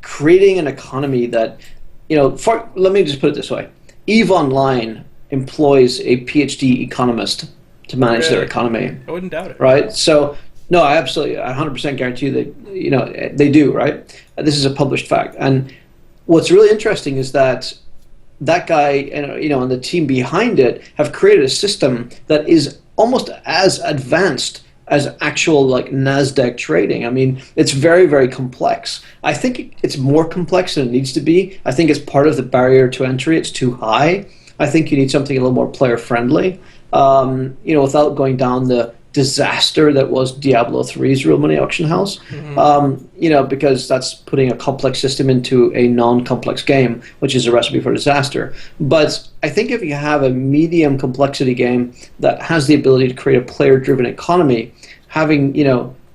Speaker 3: creating an economy that, let me just put it this way. EVE Online employs a PhD economist to manage their economy.
Speaker 1: I wouldn't doubt it.
Speaker 3: Right? So, no, I absolutely, 100% guarantee that, they do, right? This is a published fact. And what's really interesting is that guy and the team behind it have created a system that is almost as advanced as actual like NASDAQ trading. I mean, it's very, very complex. I think it's more complex than it needs to be. I think it's part of the barrier to entry. It's too high. I think you need something a little more player friendly, without going down the disaster that was Diablo 3's real money auction house. Because that's putting a complex system into a non-complex game, which is a recipe for disaster. But I think if you have a medium complexity game that has the ability to create a player-driven economy, having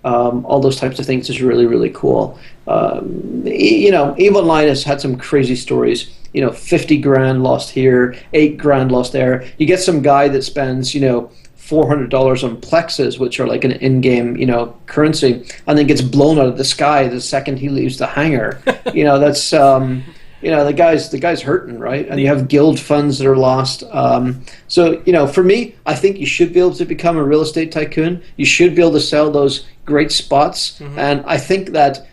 Speaker 3: all those types of things is really, really cool. EVE Online has had some crazy stories. 50 grand lost here, 8 grand lost there. You get some guy that spends $400 on plexes, which are like an in-game, currency, and then gets blown out of the sky the second he leaves the hangar. That's the guy's hurting, right? And you have guild funds that are lost. So for me, I think you should be able to become a real estate tycoon. You should be able to sell those great spots, and I think that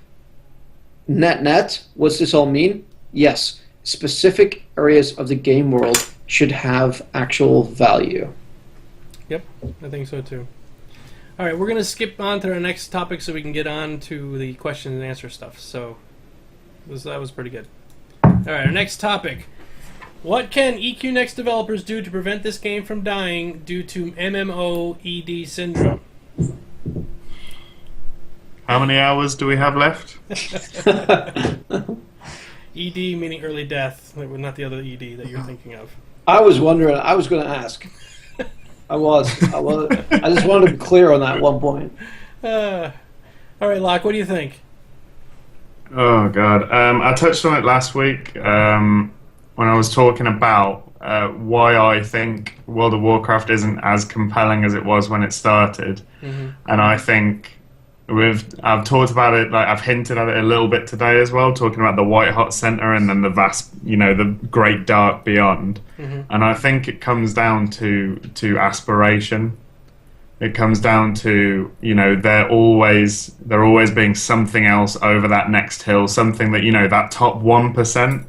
Speaker 3: net, what's this all mean? Yes, specific areas of the game world should have actual value.
Speaker 1: Yep, I think so too. All right, we're going to skip on to our next topic so we can get on to the question and answer stuff. So that was pretty good. All right, our next topic. What can EQNext developers do to prevent this game from dying due to MMOED syndrome?
Speaker 2: How many hours do we have left?
Speaker 3: ED
Speaker 1: meaning early death, not the other ED that you're thinking of.
Speaker 3: I was wondering. I was going to ask. I just wanted to be clear on that one point.
Speaker 1: All right, Locke, what do you think?
Speaker 2: Oh, God. I touched on it last week when I was talking about why I think World of Warcraft isn't as compelling as it was when it started. And I think I've talked about it, like I've hinted at it a little bit today as well, talking about the white hot center and then the vast, the great dark beyond. And I think it comes down to aspiration. It comes down to, they're always being something else over that next hill, something that, that top 1%,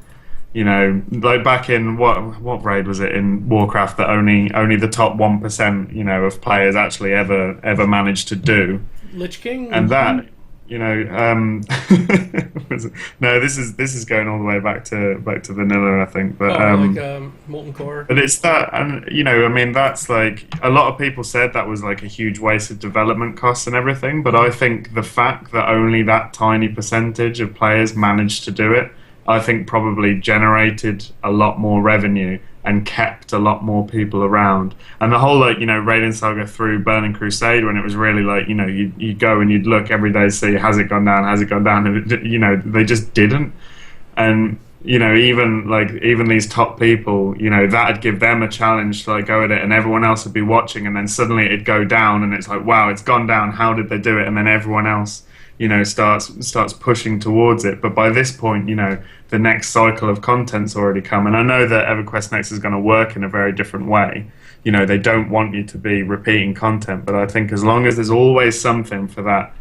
Speaker 2: like back in what raid was it in Warcraft that only the top 1%, of players actually ever managed to do.
Speaker 1: Lich King?
Speaker 2: And that, you know, no, this is going all the way back to vanilla, I think. But
Speaker 1: Molten Core.
Speaker 2: but it's that, and you know, I mean, that's like a lot of people said that was like a huge waste of development costs and everything. But I think the fact that only that tiny percentage of players managed to do it, I think probably generated a lot more revenue and kept a lot more people around. And the whole, like, you know, Radiant Saga through Burning Crusade, when it was really like, you know, you'd go and you'd look every day to see, has it gone down, and it, you know, they just didn't. And you know, even these top people, you know, that'd give them a challenge to like go at it, and everyone else would be watching, and then suddenly it'd go down, and it's like, wow, it's gone down, how did they do it? And then everyone else, you know, starts pushing towards it. But by this point, you know, the next cycle of content's already come. And I know that EverQuest Next is going to work in a very different way. You know, they don't want you to be repeating content, but I think as long as there's always something for that,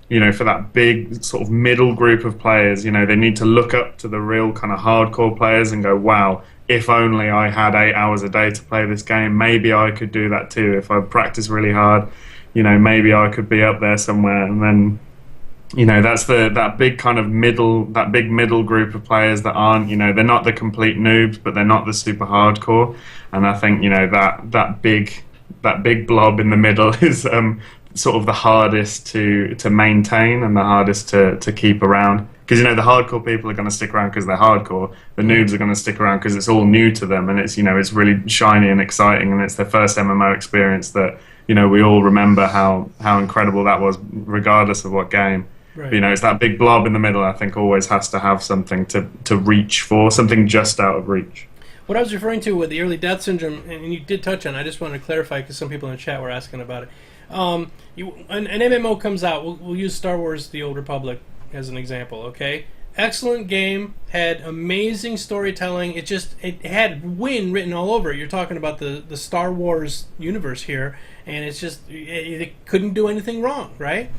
Speaker 2: you know, for that big sort of middle group of players, you know, they need to look up to the real kind of hardcore players and go, wow, if only I had 8 hours a day to play this game, maybe I could do that too. If I practice really hard, you know, maybe I could be up there somewhere. And then, you know, that's that big middle group of players that aren't, you know, they're not the complete noobs, but they're not the super hardcore. And I think, you know, that big blob in the middle is sort of the hardest to maintain and the hardest to keep around. Because, you know, the hardcore people are going to stick around because they're hardcore. The noobs are going to stick around because it's all new to them, and it's, you know, it's really shiny and exciting, and it's their first MMO experience that, you know, we all remember how incredible that was, regardless of what game.
Speaker 1: Right.
Speaker 2: But, you know, it's that big blob in the middle, I think, always has to have something to reach for, something just out of reach.
Speaker 1: What I was referring to with the early death syndrome, and you did touch on it, I just wanted to clarify because some people in the chat were asking about it. An MMO comes out, we'll use Star Wars The Old Republic as an example, okay? Excellent game, had amazing storytelling, it had win written all over it. You're talking about the Star Wars universe here, and it's just, it couldn't do anything wrong, right?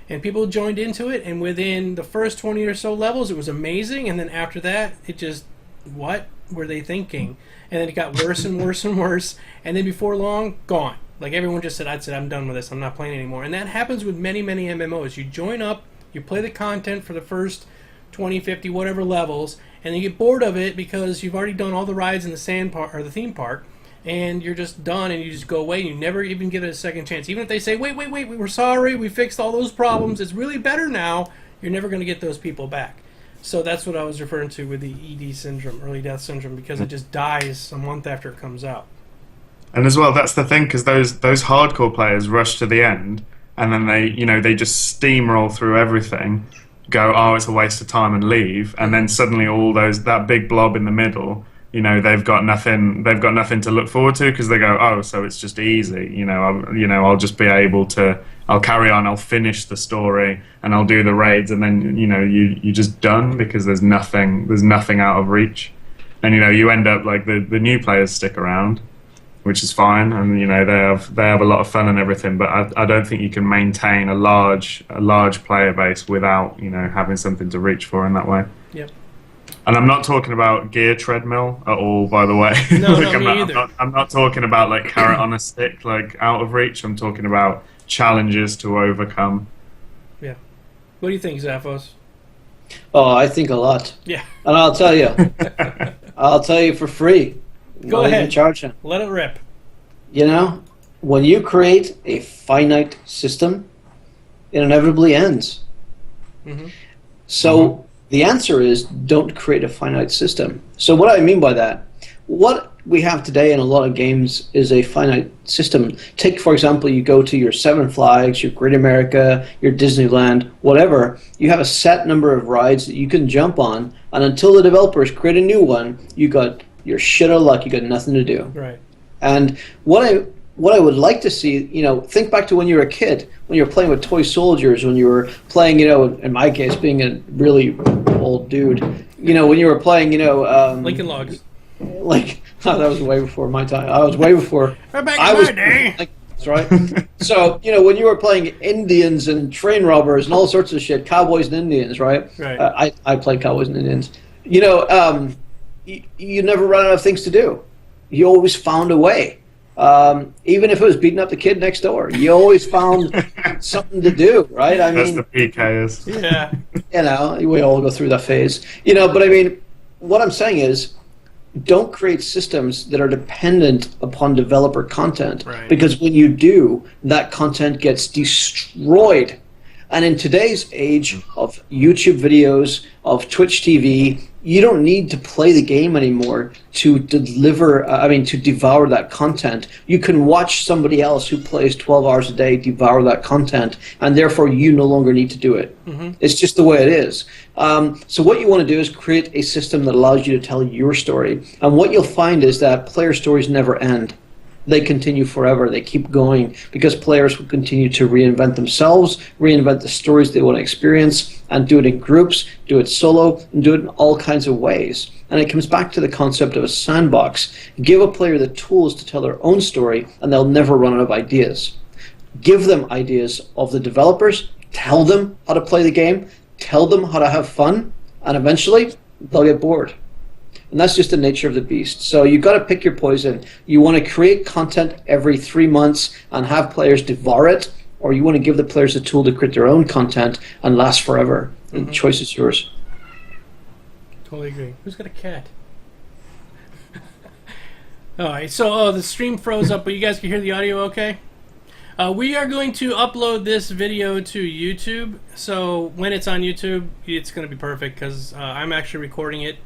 Speaker 1: And people joined into it, and within the first 20 or so levels, it was amazing, and then after that, it just, what were they thinking? And then it got worse and worse and worse, and then before long, gone. Like, everyone just said, I'm done with this, I'm not playing anymore. And that happens with many, many MMOs. You join up, you play the content for the first 20, 50, whatever levels, and then you get bored of it because you've already done all the rides in the sand park or the theme park, and you're just done, and you just go away, and you never even give it a second chance. Even if they say, wait, we were sorry, we fixed all those problems, it's really better now, you're never going to get those people back. So that's what I was referring to with the ED syndrome, early death syndrome, because it just dies a month after it comes out.
Speaker 2: And as well, that's the thing, because those hardcore players rush to the end, and then they just steamroll through everything, go, oh, it's a waste of time, and leave, and then suddenly that big blob in the middle, you know, they've got nothing to look forward to, because they go, oh, so it's just easy, I'll just be able to, I'll carry on, I'll finish the story, and I'll do the raids, and then, you know, you're just done because there's nothing out of reach, and, you know, you end up like the new players stick around, which is fine, and, you know, they have a lot of fun and everything, but I don't think you can maintain a large player base without, you know, having something to reach for in that way.
Speaker 1: Yep.
Speaker 2: And I'm not talking about gear treadmill at all, by the way.
Speaker 1: No,
Speaker 2: like,
Speaker 1: no, me either.
Speaker 2: I'm not talking about like carrot on a stick, like out of reach. I'm talking about challenges to overcome.
Speaker 1: Yeah. What do you think, Zaphos?
Speaker 3: Oh, I think a lot.
Speaker 1: Yeah.
Speaker 3: And I'll tell you for free.
Speaker 1: Go ahead.
Speaker 3: Charge him.
Speaker 1: Let it rip.
Speaker 3: You know, when you create a finite system, it inevitably ends.
Speaker 1: Mm-hmm.
Speaker 3: So the answer is don't create a finite system. So what I mean by that, what we have today in a lot of games is a finite system. Take, for example, you go to your Seven Flags, your Great America, your Disneyland, whatever. You have a set number of rides that you can jump on, and until the developers create a new one, you're shit out of luck. You got nothing to do.
Speaker 1: Right. And
Speaker 3: what I would like to see, you know, think back to when you were a kid, when you were playing with toy soldiers, when you were playing, you know, in my case, being a really old dude, you know, when you were playing, you know,
Speaker 1: Lincoln Logs.
Speaker 3: Like, oh, that was way before my time. I was way before.
Speaker 1: Back in my day.
Speaker 3: Like, that's right. So, you know, when you were playing Indians and train robbers and all sorts of shit, cowboys and Indians, right?
Speaker 1: Right.
Speaker 3: I played cowboys and Indians. You know, you never run out of things to do. You always found a way. Even if it was beating up the kid next door, you always found something to do, right? I
Speaker 2: That's
Speaker 3: mean,
Speaker 2: the PKers.
Speaker 1: Yeah.
Speaker 3: you know, we all go through that phase. But I mean, what I'm saying is, don't create systems that are dependent upon developer content.
Speaker 1: Right.
Speaker 3: Because when you do, that content gets destroyed. And in today's age of YouTube videos, of Twitch TV, you don't need to play the game anymore to to devour that content. You can watch somebody else who plays 12 hours a day devour that content, and therefore you no longer need to do it. Mm-hmm. It's just the way it is. So what you want to do is create a system that allows you to tell your story. And what you'll find is that player stories never end. They continue forever. They keep going because players will continue to reinvent themselves, reinvent the stories they want to experience, and do it in groups, do it solo, and do it in all kinds of ways. And it comes back to the concept of a sandbox. Give a player the tools to tell their own story, and they'll never run out of ideas. Give them ideas of the developers, tell them how to play the game, tell them how to have fun, and eventually they'll get bored. And that's just the nature of the beast. So you've got to pick your poison. You want to create content every 3 months and have players devour it, or you want to give the players a tool to create their own content and last forever. Mm-hmm. The choice is yours.
Speaker 1: Totally agree. Who's got a cat? All right, so the stream froze up, but you guys can hear the audio okay? We are going to upload this video to YouTube, so when it's on YouTube, it's going to be perfect because I'm actually recording it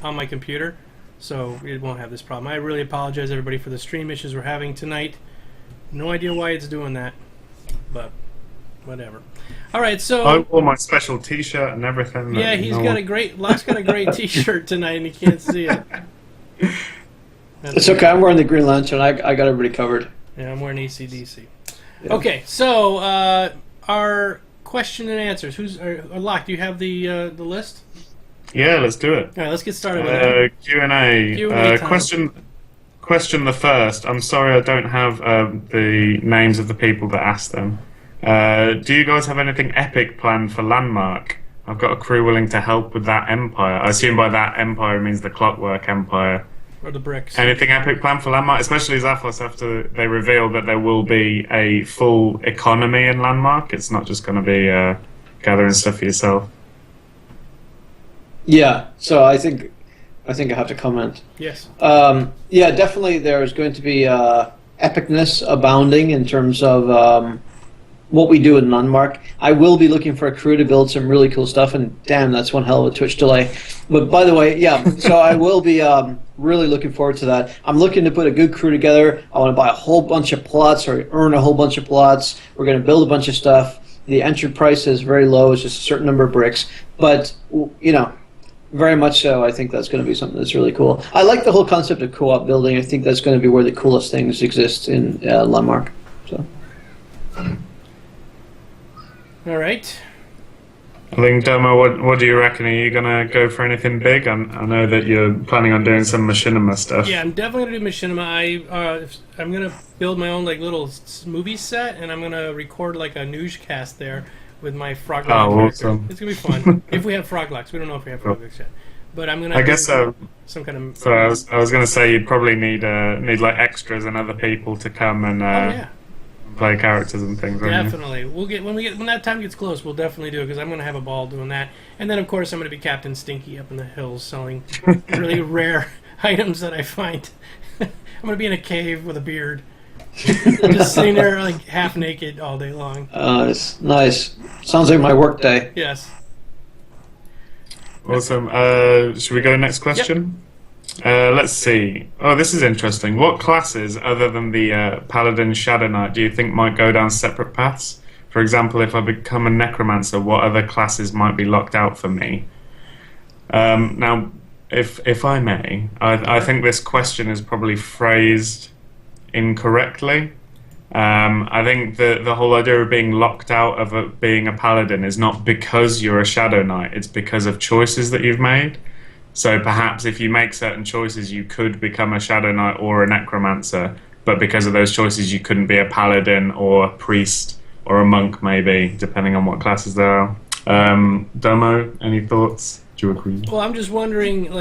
Speaker 1: on my computer, so it won't have this problem. I really apologize, everybody, for the stream issues we're having tonight. No idea why it's doing that, but whatever. All right, so
Speaker 2: I wore my special T-shirt and everything.
Speaker 1: Yeah, Locke's got a great T-shirt tonight, and you can't see it.
Speaker 3: It's okay. I'm wearing the Green Lantern. I got everybody covered.
Speaker 1: Yeah, I'm wearing AC/DC. Yeah. Okay, so our question and answers. Locke? Do you have the list?
Speaker 2: Yeah, let's do it.
Speaker 1: All right, let's get started with it.
Speaker 2: Q&A. Question the first. I'm sorry I don't have the names of the people that asked them. Do you guys have anything epic planned for Landmark? I've got a crew willing to help with that empire. I assume by that empire means the Clockwork Empire.
Speaker 1: Or the bricks.
Speaker 2: Anything epic planned for Landmark? Especially Zaphos after they reveal that there will be a full economy in Landmark. It's not just going to be gathering stuff for yourself.
Speaker 3: Yeah, so I think I have to comment.
Speaker 1: Yes.
Speaker 3: Yeah, definitely there's going to be epicness abounding in terms of what we do in Landmark. I will be looking for a crew to build some really cool stuff, and damn, that's one hell of a Twitch delay. But by the way, yeah, so I will be really looking forward to that. I'm looking to put a good crew together. I want to buy a whole bunch of plots or earn a whole bunch of plots. We're going to build a bunch of stuff. The entry price is very low. It's just a certain number of bricks. But, very much so, I think that's going to be something that's really cool. I like the whole concept of co-op building. I think that's going to be where the coolest things exist in Landmark. So.
Speaker 1: All right.
Speaker 2: I think, Domo, what do you reckon? Are you going to go for anything big? I know that you're planning on doing some machinima stuff.
Speaker 1: Yeah, I'm definitely going to do machinima. I'm going to build my own little movie set, and I'm going to record a newscast there with my Frog Lock character.
Speaker 2: Awesome.
Speaker 1: It's going to be fun. If we have Frog Locks. We don't know if we have Frog Locks yet. But I'm going to...
Speaker 2: I guess so.
Speaker 1: Some kind of...
Speaker 2: So I was going to say you'd probably need extras and other people to come and play characters and things.
Speaker 1: Definitely. We'll get when that time gets close. We'll definitely do it because I'm going to have a ball doing that. And then of course I'm going to be Captain Stinky up in the hills selling really rare items that I find. I'm going to be in a cave with a beard, just sitting there half naked all day long.
Speaker 3: It's nice. Sounds like my work day.
Speaker 1: Yes.
Speaker 2: Awesome. Should we go next question? Yep. Let's see. Oh, this is interesting. What classes, other than the Paladin Shadow Knight, do you think might go down separate paths? For example, if I become a Necromancer, what other classes might be locked out for me? Now, if I may, I think this question is probably phrased incorrectly. I think the whole idea of being locked out of being a Paladin is not because you're a Shadow Knight, it's because of choices that you've made. So perhaps if you make certain choices, you could become a Shadow Knight or a Necromancer, but because of those choices, you couldn't be a Paladin or a Priest or a Monk, maybe, depending on what classes there are. Domo, any thoughts? Do you agree?
Speaker 1: Well, I'm just wondering,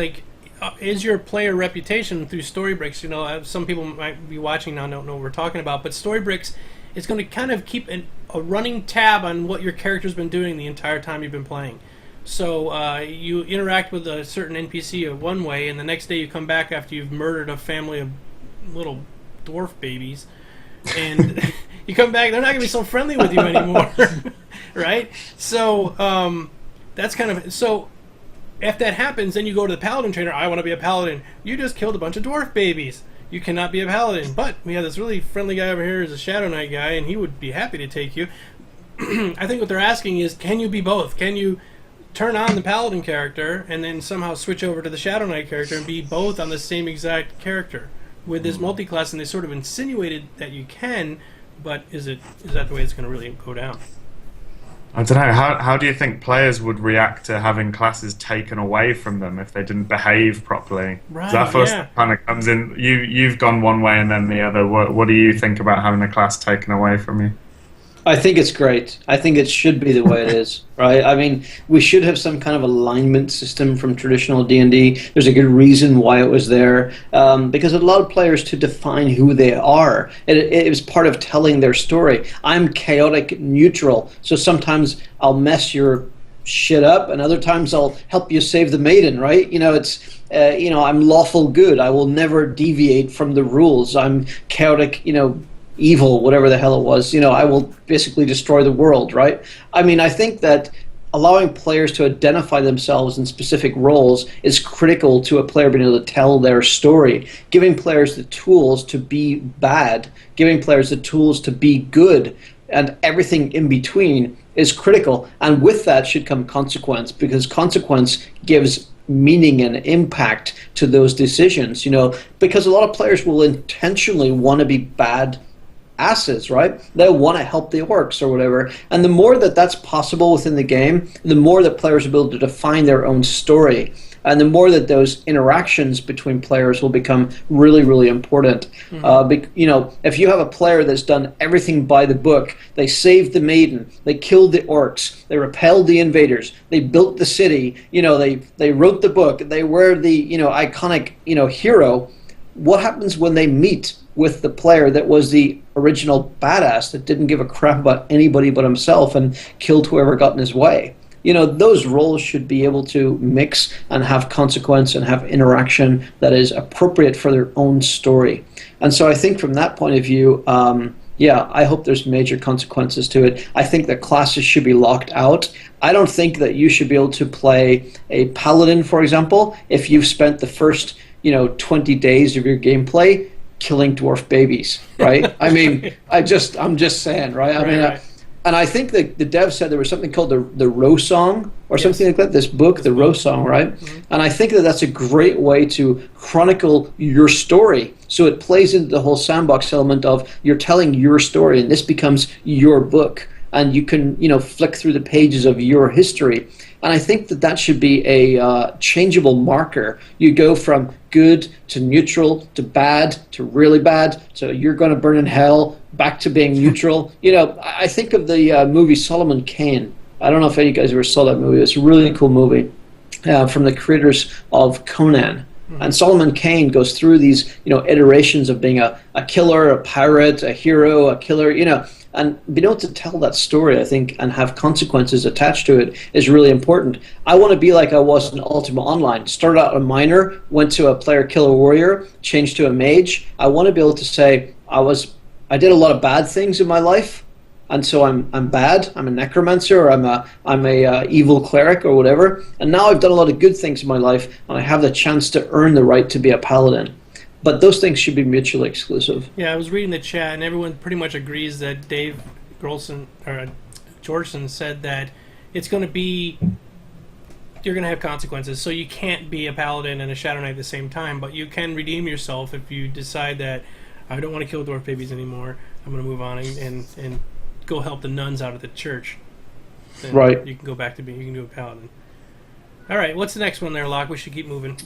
Speaker 1: is your player reputation through Storybricks? You know, some people might be watching now, don't know what we're talking about, but Storybricks is going to kind of keep a running tab on what your character's been doing the entire time you've been playing. So you interact with a certain NPC one way, and the next day you come back after you've murdered a family of little dwarf babies, and you come back, they're not going to be so friendly with you anymore, right? So that's kind of... So if that happens, then you go to the paladin trainer. I want to be a paladin. You just killed a bunch of dwarf babies. You cannot be a paladin. But we have this really friendly guy over here who's a Shadow Knight guy, and he would be happy to take you. I think what they're asking is, can you be both? Can you turn on the paladin character and then somehow switch over to the Shadow Knight character and be both on the same exact character with this multi-class? And they sort of insinuated that you can, but is that the way it's going to really go down?
Speaker 2: I don't know. How do you think players would react to having classes taken away from them if they didn't behave properly?
Speaker 1: Right,
Speaker 2: that first kind of comes in. You've gone one way and then the other. What do you think about having a class taken away from you?
Speaker 3: I think it's great. I think it should be the way it is, right? I mean, we should have some kind of alignment system from traditional D&D. There's a good reason why it was there, because it allowed players to define who they are. It was part of telling their story. I'm chaotic neutral, so sometimes I'll mess your shit up, and other times I'll help you save the maiden, right? You know, it's I'm lawful good. I will never deviate from the rules. I'm chaotic, evil, whatever the hell it was. I will basically destroy the world, right? I mean, I think that allowing players to identify themselves in specific roles is critical to a player being able to tell their story. Giving players the tools to be bad, giving players the tools to be good, and everything in between is critical. And with that should come consequence, because consequence gives meaning and impact to those decisions, because a lot of players will intentionally want to be bad asses, right? They'll want to help the orcs or whatever. And the more that that's possible within the game, the more that players will be able to define their own story. And the more that those interactions between players will become really, really important. If you have a player that's done everything by the book, they saved the maiden, they killed the orcs, they repelled the invaders, they built the city, they wrote the book, they were the iconic hero. What happens when they meet with the player that was the original badass that didn't give a crap about anybody but himself and killed whoever got in his way? Those roles should be able to mix and have consequence and have interaction that is appropriate for their own story. And so I think from that point of view, I hope there's major consequences to it. I think that classes should be locked out. I don't think that you should be able to play a paladin, for example, if you've spent the first 20 days of your gameplay killing dwarf babies, right? I mean, I'm just saying, right? I mean,
Speaker 1: right.
Speaker 3: And I think that the dev said there was something called the Row Song or something like that. This book, the Row Song, right? Mm-hmm. And I think that that's a great way to chronicle your story. So it plays into the whole sandbox element of you're telling your story, and this becomes your book, and you can flick through the pages of your history. And I think that should be a changeable marker. You go from good to neutral to bad to really bad to you're going to burn in hell, back to being neutral. I think of the movie Solomon Kane. I don't know if any of you guys ever saw that movie. It's a really cool movie from the creators of Conan. And Solomon Kane goes through these, iterations of being a killer, a pirate, a hero, a killer, and being able to tell that story, I think, and have consequences attached to it is really important. I want to be like I was in Ultima Online. Started out a miner, went to a player killer warrior, changed to a mage. I want to be able to say I did a lot of bad things in my life, and so I'm bad. I'm a necromancer, or I'm a evil cleric, or whatever. And now I've done a lot of good things in my life, and I have the chance to earn the right to be a paladin. But those things should be mutually exclusive.
Speaker 1: Yeah, I was reading the chat, and everyone pretty much agrees that Dave Grolson or Georgeson said that it's going to be you're going to have consequences. So you can't be a paladin and a Shadow Knight at the same time, but you can redeem yourself if you decide that I don't want to kill dwarf babies anymore. I'm going to move on and go help the nuns out of the church. Then
Speaker 3: right.
Speaker 1: You can go back to being. You can do a paladin. All right. What's the next one there, Locke? We should keep moving.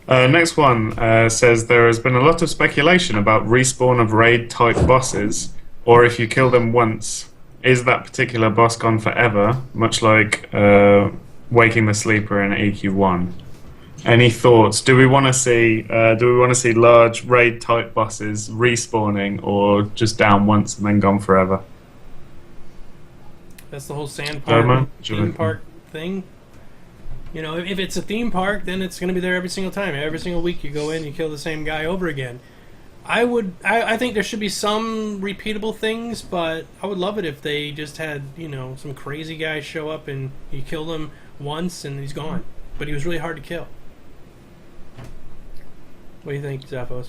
Speaker 2: Next one says there has been a lot of speculation about respawn of raid-type bosses, or if you kill them once, is that particular boss gone forever, much like Waking the Sleeper in EQ1? Any thoughts? Do we want to see large raid type bosses respawning, or just down once and then gone forever?
Speaker 1: That's the whole theme park thing. You know, if it's a theme park, then it's going to be there every single time. Every single week you go in, you kill the same guy over again. I think there should be some repeatable things, but I would love it if they just had, you know, some crazy guy show up and you kill him once and he's gone. But he was really hard to kill. What do you think, Zaphos?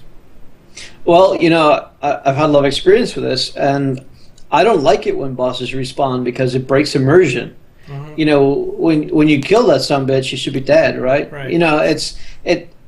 Speaker 3: Well, you know, I've had a lot of experience with this, and I don't like it when bosses respawn because it breaks immersion. Mm-hmm. You know, when you kill that sumbitch, you should be dead, right?
Speaker 1: Right.
Speaker 3: You know,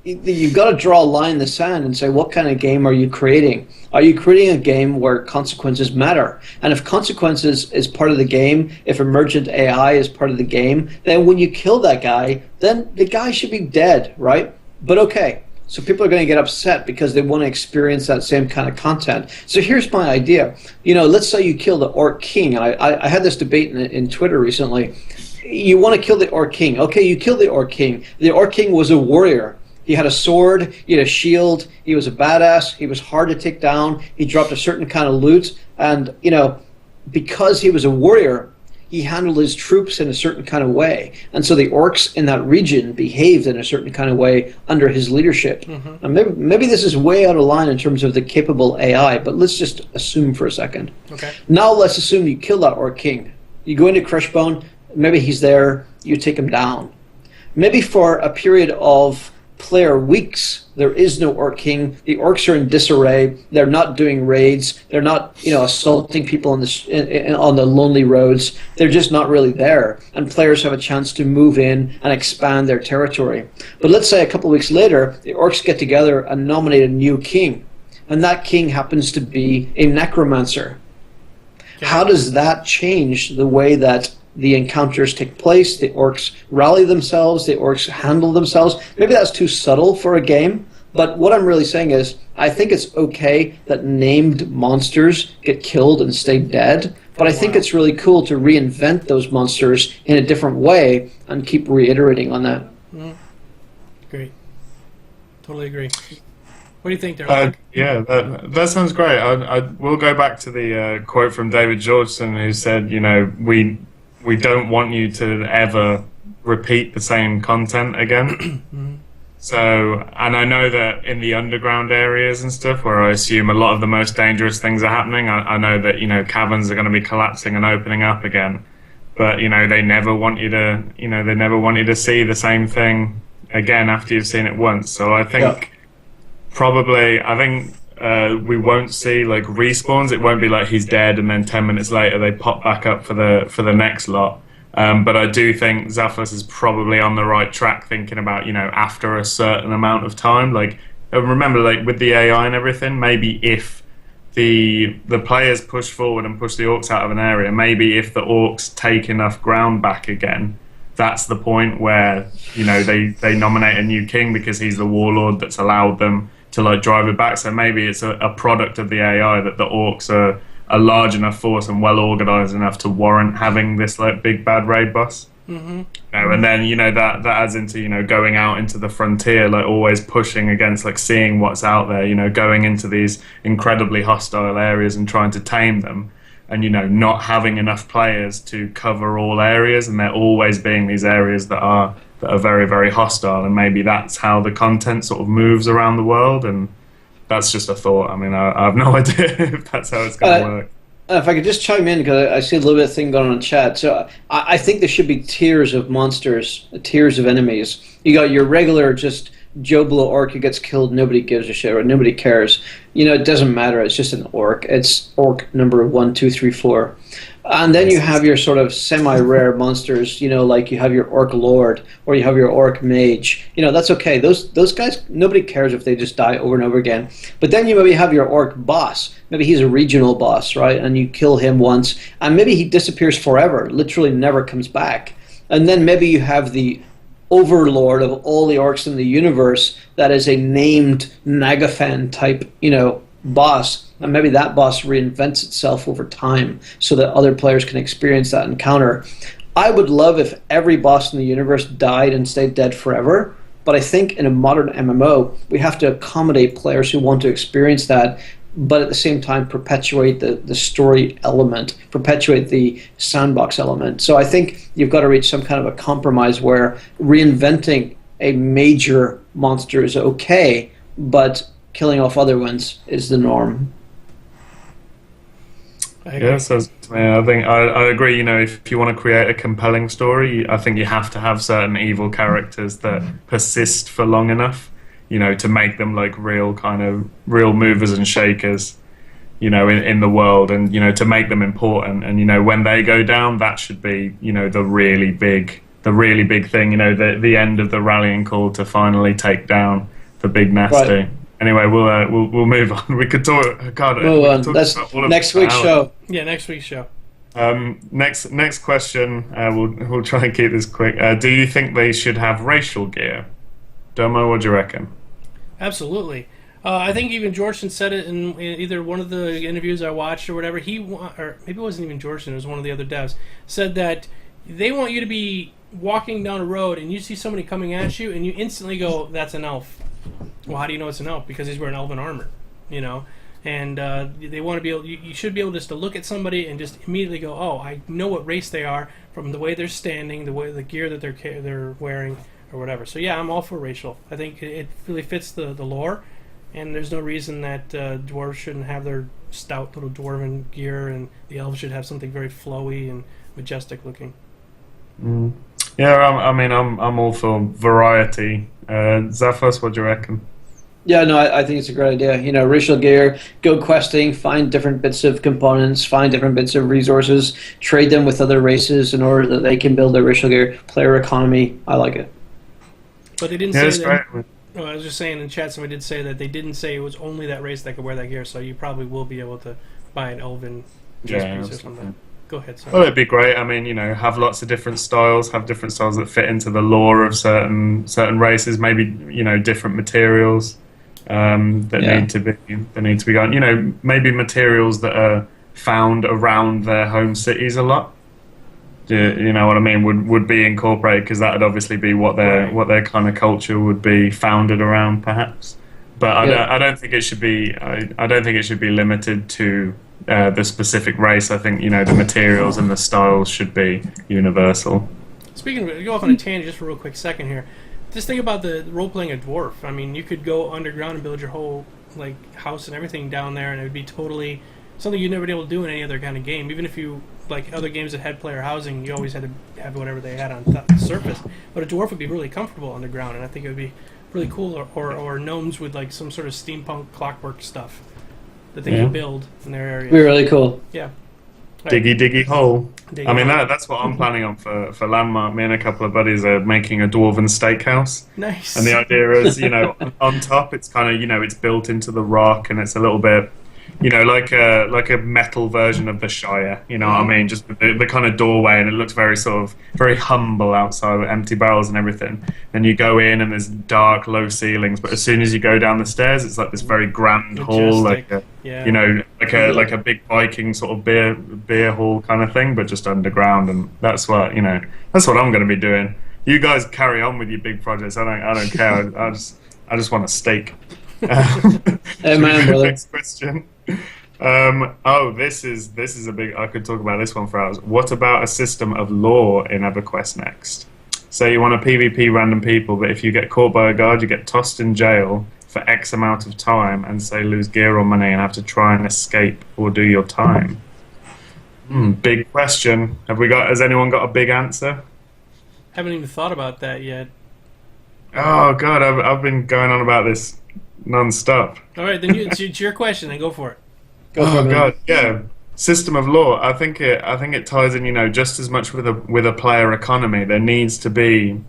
Speaker 3: you've got to draw a line in the sand and say, what kind of game are you creating? Are you creating a game where consequences matter? And if consequences is part of the game, if emergent AI is part of the game, then when you kill that guy, then the guy should be dead, right? But okay. So people are going to get upset because they want to experience that same kind of content. So here's my idea. You know, let's say you kill the Orc King. I had this debate in Twitter recently. You want to kill the Orc King. Okay, you kill the Orc King. The Orc King was a warrior. He had a sword, he had a shield, he was a badass, he was hard to take down, he dropped a certain kind of loot, and, you know, because he was a warrior, he handled his troops in a certain kind of way. And so the orcs in that region behaved in a certain kind of way under his leadership. Mm-hmm. And maybe this is way out of line in terms of the capable AI, but let's just assume for a second.
Speaker 1: Okay.
Speaker 3: Now let's assume you kill that Orc King. You go into Crushbone, maybe he's there, you take him down. Maybe for a period of player weeks, there is no Orc King. The orcs are in disarray. They're not doing raids. They're not, you know, assaulting people on the lonely roads. They're just not really there. And players have a chance to move in and expand their territory. But let's say a couple of weeks later, the orcs get together and nominate a new king. And that king happens to be a necromancer. Okay. How does that change the way that the encounters take place, the orcs rally themselves, the orcs handle themselves? Maybe that's too subtle for a game, but what I'm really saying is I think it's okay that named monsters get killed and stay dead, but I think it's really cool to reinvent those monsters in a different way and keep reiterating on that.
Speaker 1: Great. Totally agree. What do you think, Darryl?
Speaker 2: Yeah, that sounds great. I will go back to the quote from David Georgeson, who said, you know, we don't want you to ever repeat the same content again. Mm-hmm. So, and I know that in the underground areas and stuff, where I assume a lot of the most dangerous things are happening, I know that, you know, caverns are going to be collapsing and opening up again. But, you know, they never want you to see the same thing again after you've seen it once. So I think we won't see like respawns. It won't be like he's dead and then 10 minutes later they pop back up for the next lot. But I do think Zaphos is probably on the right track, thinking about, you know, after a certain amount of time. Like, remember, like with the AI and everything, maybe if the players push forward and push the orcs out of an area, maybe if the orcs take enough ground back again, that's the point where, you know, they nominate a new king because he's the warlord that's allowed them to like drive it back. So maybe it's a product of the AI that the orcs are a large enough force and well organized enough to warrant having this like big bad raid boss. Mm-hmm. You know, and then, you know, that adds into, you know, going out into the frontier, like always pushing against, like seeing what's out there, you know, going into these incredibly hostile areas and trying to tame them, and, you know, not having enough players to cover all areas, and there always being these areas that are very, very hostile, and maybe that's how the content sort of moves around the world. And that's just a thought. I mean, I have no idea if that's how it's going to work.
Speaker 3: If I could just chime in, because I see a little bit of thing going on in chat. So I think there should be tiers of monsters, tiers of enemies. You got your regular just Joe Blow orc who gets killed, nobody gives a shit, or nobody cares. You know, it doesn't matter. It's just an orc. It's orc number 1, 2, 3, 4. And then you have your sort of semi-rare monsters, you know, like you have your Orc Lord or you have your Orc Mage. You know, that's okay. Those guys, nobody cares if they just die over and over again. But then you maybe have your Orc Boss. Maybe he's a regional boss, right? And you kill him once, and maybe he disappears forever, literally never comes back. And then maybe you have the overlord of all the orcs in the universe that is a named Nagafan type, you know, boss. And maybe that boss reinvents itself over time so that other players can experience that encounter. I would love if every boss in the universe died and stayed dead forever, But I think in a modern MMO, we have to accommodate players who want to experience that, but at the same time perpetuate the story element, perpetuate the sandbox element. So I think you've got to reach some kind of a compromise where reinventing a major monster is okay, but killing off other ones is the norm.
Speaker 2: Yeah, so I think I agree. You know, if you want to create a compelling story, I think you have to have certain evil characters that persist for long enough, you know, to make them like real movers and shakers, you know, in the world, and you know, to make them important. And you know, when they go down, that should be, you know, the really big thing. You know, the end of the rallying call to finally take down the big nasty.
Speaker 3: Right.
Speaker 2: Anyway, we'll move on. We could talk. God,
Speaker 3: move on. That's next week's show.
Speaker 1: Yeah, next week's show.
Speaker 2: Next question. We'll try and keep this quick. Do you think they should have racial gear? Domo, what do you reckon?
Speaker 1: Absolutely. I think even Georgeson said it in either one of the interviews I watched or whatever. Or maybe it wasn't even Georgeson. It was one of the other devs. Said that they want you to be walking down a road and you see somebody coming at you and you instantly go, "That's an elf." Well, how do you know it's an elf? Because he's wearing elven armor, you know. And they want to be able. You should be able just to look at somebody and just immediately go, "Oh, I know what race they are from the way they're standing, the gear that they're wearing, or whatever." So yeah, I'm all for racial. I think it really fits the lore, and there's no reason that dwarves shouldn't have their stout little dwarven gear, and the elves should have something very flowy and majestic looking.
Speaker 2: Mm. Yeah, I'm all for variety. Zaphos, what do you reckon?
Speaker 3: Yeah, no, I think it's a great idea. You know, racial gear, go questing, find different bits of components, find different bits of resources, trade them with other races in order that they can build their racial gear. Player economy, I like it.
Speaker 1: But they didn't say that. Oh, I was just saying in chat, somebody did say that they didn't say it was only that race that could wear that gear, so you probably will be able to buy an elven chest piece or something. Go ahead, sir.
Speaker 2: Well, it'd be great. I mean, you know, have lots of different styles, have different styles that fit into the lore of certain races. Maybe, you know, different materials that need to be gone. You know, maybe materials that are found around their home cities a lot. You know what I mean? Would be incorporated, because that would obviously be what their kind of culture would be founded around, perhaps. But I don't think it should be. I don't think it should be limited to the specific race. I think, you know, the materials and the styles should be universal.
Speaker 1: Speaking of, go off on a tangent just for a real quick second here. Just think about the role playing a dwarf. I mean, you could go underground and build your whole like house and everything down there, and it would be totally something you'd never be able to do in any other kind of game. Even if you like other games that had player housing, you always had to have whatever they had on the surface. But a dwarf would be really comfortable underground, and I think it would be really cool. Or gnomes with like some sort of steampunk clockwork stuff that they could build in their area.
Speaker 3: Be really cool.
Speaker 1: Yeah.
Speaker 2: Diggy hole. I mean, that's what I'm planning on for Landmark. Me and a couple of buddies are making a dwarven steakhouse.
Speaker 1: Nice.
Speaker 2: And the idea is, you know, on top it's kind of, you know, it's built into the rock, and it's a little bit, you know, like a metal version of the Shire. You know what I mean? Just the kind of doorway, and it looks very sort of very humble outside with empty barrels and everything. And you go in, and there's dark, low ceilings. But as soon as you go down the stairs, it's like this very grand hall, like you know, like a big Viking sort of beer hall kind of thing, but just underground. And that's what I'm going to be doing. You guys carry on with your big projects. I don't care. I just want a steak.
Speaker 3: Hey man, brother.
Speaker 2: Next question. This is a big. I could talk about this one for hours. What about a system of law in EverQuest Next? Say you want to PvP random people, but if you get caught by a guard, you get tossed in jail for X amount of time, and say lose gear or money and have to try and escape or do your time. Big question. Has anyone got a big answer?
Speaker 1: Haven't even thought about that yet.
Speaker 2: Oh god, I've been going on about this non-stop.
Speaker 1: All right, then it's your question. Then go for it.
Speaker 2: God, yeah. System of law. I think it ties in, you know, just as much with a player economy. There needs to be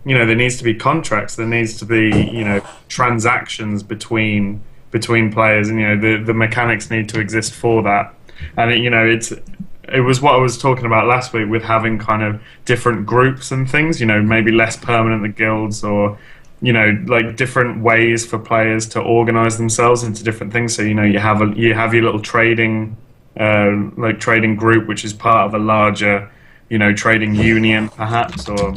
Speaker 2: contracts. There needs to be, you know, transactions between players, and you know the mechanics need to exist for that. And it was what I was talking about last week with having kind of different groups and things. You know, maybe less permanent than guilds, or you know, like different ways for players to organize themselves into different things. So, you know, you have your little trading group, which is part of a larger, you know, trading union perhaps, or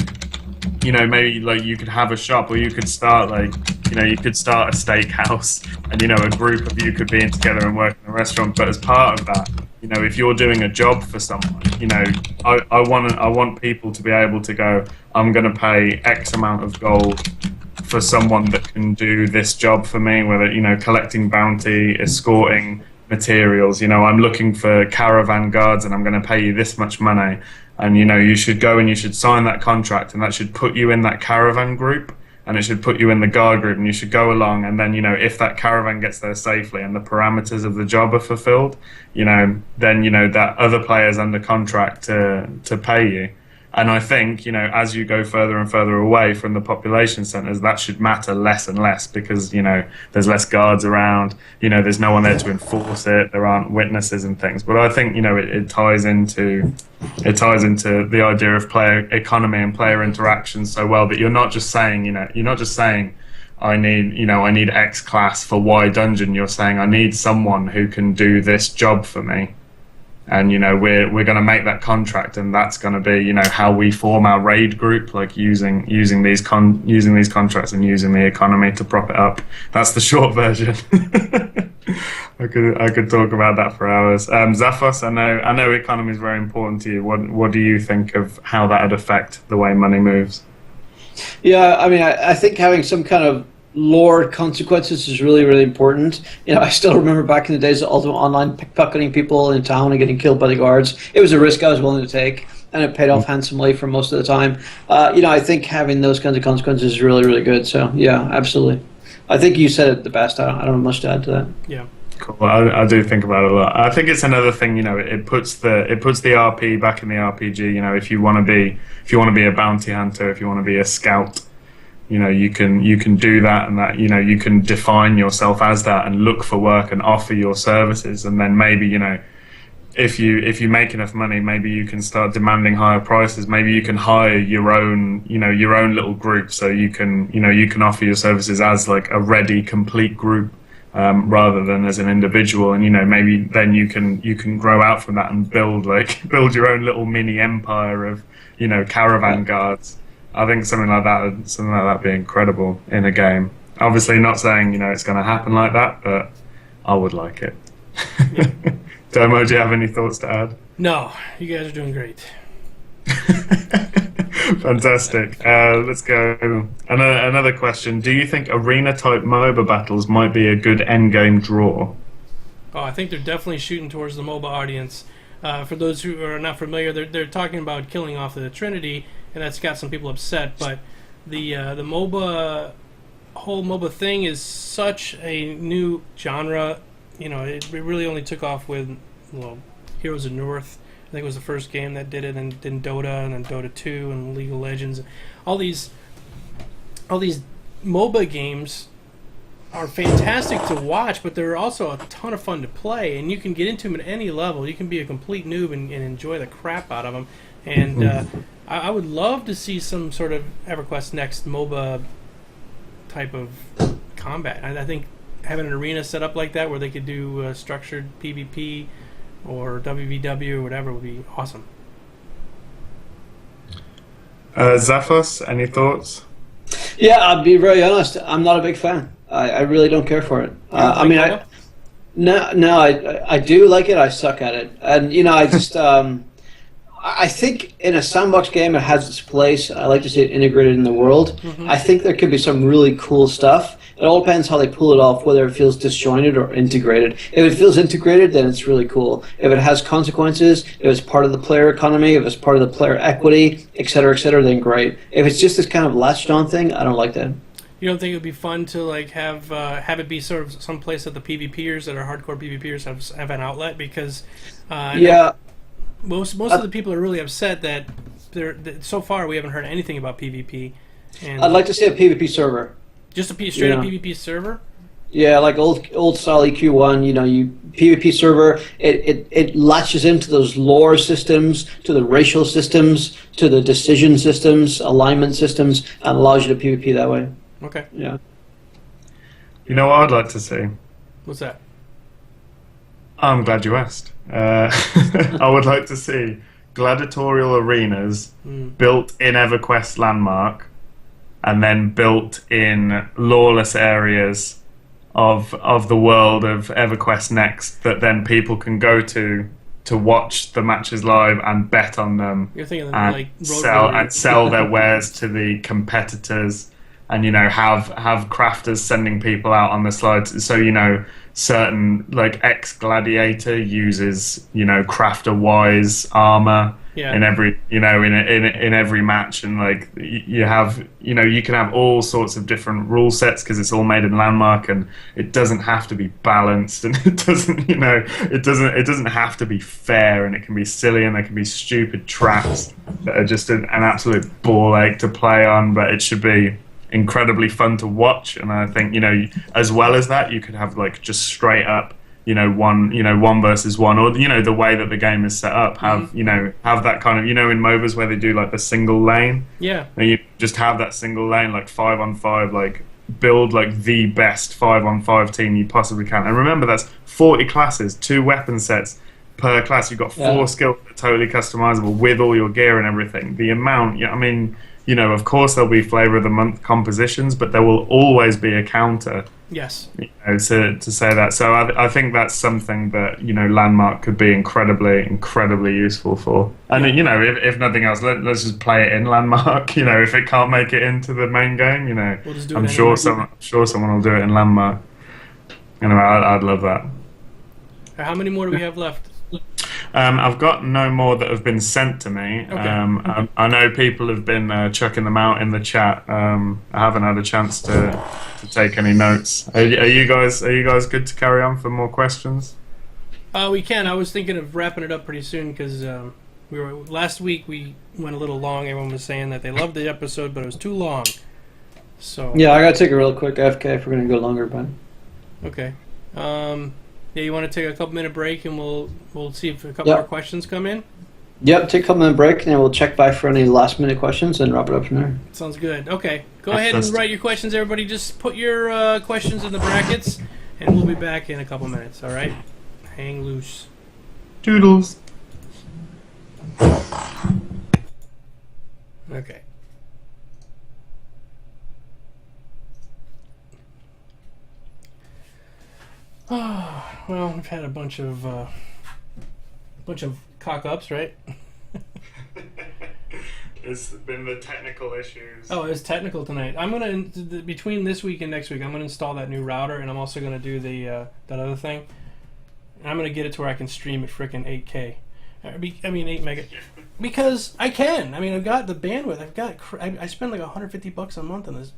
Speaker 2: maybe like you could have a shop, or you could start like, you could start a steakhouse, and a group of you could be in together and work in a restaurant. But as part of that, if you're doing a job for someone, I want people to be able to go, I'm going to pay X amount of gold for someone that can do this job for me, whether collecting bounty, escorting materials. I'm looking for caravan guards, and I'm going to pay you this much money. And you should go and you should sign that contract, and that should put you in that caravan group, and it should put you in the guard group, and you should go along. And then if that caravan gets there safely and the parameters of the job are fulfilled, then that other player's under contract to pay you. And I think, as you go further and further away from the population centers, that should matter less and less, because, there's less guards around, there's no one there to enforce it, there aren't witnesses and things. But I think, it ties into the idea of player economy and player interaction so well, that you're not just saying, I need X class for Y dungeon. You're saying, I need someone who can do this job for me. And we're going to make that contract, and that's going to be how we form our raid group, like using these contracts and using the economy to prop it up. That's the short version. I could talk about that for hours. Zaphos, I know economy is very important to you. What do you think of how that would affect the way money moves?
Speaker 3: Yeah, I mean, I think having some kind of lore consequences is really, really important. I still remember back in the days of Ultimate Online pickpocketing people in town and getting killed by the guards. It was a risk I was willing to take, and it paid off handsomely for most of the time. I think having those kinds of consequences is really, really good. So, yeah, absolutely. I think you said it the best. I don't have much to add to that.
Speaker 1: Yeah.
Speaker 2: Cool. I do think about it a lot. I think it's another thing. It puts the RP back in the RPG. If you want to be a bounty hunter, if you want to be a scout, you can do that, and that you can define yourself as that and look for work and offer your services. And then maybe if you make enough money, maybe you can start demanding higher prices. Maybe you can hire your own little group, so you can offer your services as like a ready, complete group, rather than as an individual. And maybe then you can grow out from that and build your own little mini empire of caravan guards. I think something like that would be incredible in a game. Obviously, not saying it's going to happen like that, but I would like it. Yeah. Domo, do you have any thoughts to add?
Speaker 1: No, you guys are doing great.
Speaker 2: Fantastic. Let's go. Another question. Do you think arena-type MOBA battles might be a good endgame draw?
Speaker 1: Oh, I think they're definitely shooting towards the MOBA audience. For those who are not familiar, they're talking about killing off the Trinity, and that's got some people upset. But the whole MOBA thing is such a new genre. It really only took off with Heroes of North. I think it was the first game that did it, and then Dota, and then Dota 2, and League of Legends. All these MOBA games are fantastic to watch, but they're also a ton of fun to play, and you can get into them at any level. You can be a complete noob and enjoy the crap out of them. And I would love to see some sort of EverQuest next MOBA type of combat. I think having an arena set up like that where they could do structured PvP or WVW or whatever would be awesome.
Speaker 2: Zaphos, any thoughts?
Speaker 3: Yeah, I'll be very honest. I'm not a big fan. I really don't care for it. I mean, I do like it. I suck at it, and I just I think in a sandbox game it has its place. I like to see it integrated in the world. Mm-hmm. I think there could be some really cool stuff. It all depends how they pull it off, whether it feels disjointed or integrated. If it feels integrated, then it's really cool. If it has consequences, if it's part of the player economy, if it's part of the player equity, et cetera, then great. If it's just this kind of latched-on thing, I don't like that.
Speaker 1: You don't think it would be fun to have it be sort of some place that the PvPers that are hardcore PvPers have an outlet? Because most of the people are really upset that so far we haven't heard anything about PvP. And
Speaker 3: I'd like to see a PvP server.
Speaker 1: Just a straight up PvP server?
Speaker 3: Yeah, like old style EQ1. You PvP server. It latches into those lore systems, to the racial systems, to the decision systems, alignment systems, and allows you to PvP that way.
Speaker 1: Okay.
Speaker 3: Yeah.
Speaker 2: You know what I'd like to see?
Speaker 1: What's that?
Speaker 2: I'm glad you asked. I would like to see gladiatorial arenas built in EverQuest Landmark and then built in lawless areas of the world of EverQuest Next that then people can go to watch the matches live and bet on them
Speaker 1: You're thinking
Speaker 2: and
Speaker 1: like
Speaker 2: sell their wares to the competitors, and have crafters sending people out on the slides. So certain like ex gladiator uses crafter wise armor
Speaker 1: Yeah.
Speaker 2: in every in every match, and like you have you can have all sorts of different rule sets because it's all made in Landmark, and it doesn't have to be balanced, and it doesn't have to be fair, and it can be silly, and there can be stupid traps that are just an absolute ball ache to play on, but it should be incredibly fun to watch. And I think as well as that, you could have like just straight up one versus one, or the way that the game is set up, have have that kind of in MOBAs where they do like the single lane.
Speaker 1: Yeah.
Speaker 2: And you just have that single lane, like 5-on-5, like build like the best 5-on-5 team you possibly can. And remember, that's 40 classes, 2 weapon sets per class. You've got 4 skills that are totally customizable with all your gear and everything. The amount, I mean, of course there'll be flavor of the month compositions, but there will always be a counter.
Speaker 1: Yes.
Speaker 2: To say that. So I think that's something that Landmark could be incredibly useful for. And if nothing else, let's just play it in Landmark. If it can't make it into the main game,
Speaker 1: We'll just do
Speaker 2: I'm
Speaker 1: it
Speaker 2: sure
Speaker 1: anyway.
Speaker 2: someone will do it in Landmark. I'd love that.
Speaker 1: How many more do we have left?
Speaker 2: I've got no more that have been sent to me.
Speaker 1: Okay.
Speaker 2: I know people have been chucking them out in the chat. I haven't had a chance to take any notes. Are you guys good to carry on for more questions?
Speaker 1: We can. I was thinking of wrapping it up pretty soon because last week we went a little long. Everyone was saying that they loved the episode, but it was too long. So
Speaker 3: Yeah, I gotta take a real quick AFK if we're gonna go longer, but
Speaker 1: okay. Yeah, you want to take a couple-minute break, and we'll see if a couple more questions come in?
Speaker 3: Yep, take a couple-minute break, and we'll check back for any last-minute questions and wrap it up from there.
Speaker 1: Sounds good. Okay, go ahead and write your questions, everybody. Just put your questions in the brackets, and we'll be back in a couple minutes, all right? Hang loose.
Speaker 2: Doodles.
Speaker 1: Okay. Well, we've had a bunch of cock-ups, right?
Speaker 2: It's been the technical issues.
Speaker 1: Oh, it's technical tonight. I'm gonna between this week and next week, I'm gonna install that new router, and I'm also gonna do the that other thing. And I'm gonna get it to where I can stream at frickin' 8K. I mean 8 mega, because I can. I mean, I've got the bandwidth. I've got. I spend like $150 a month on this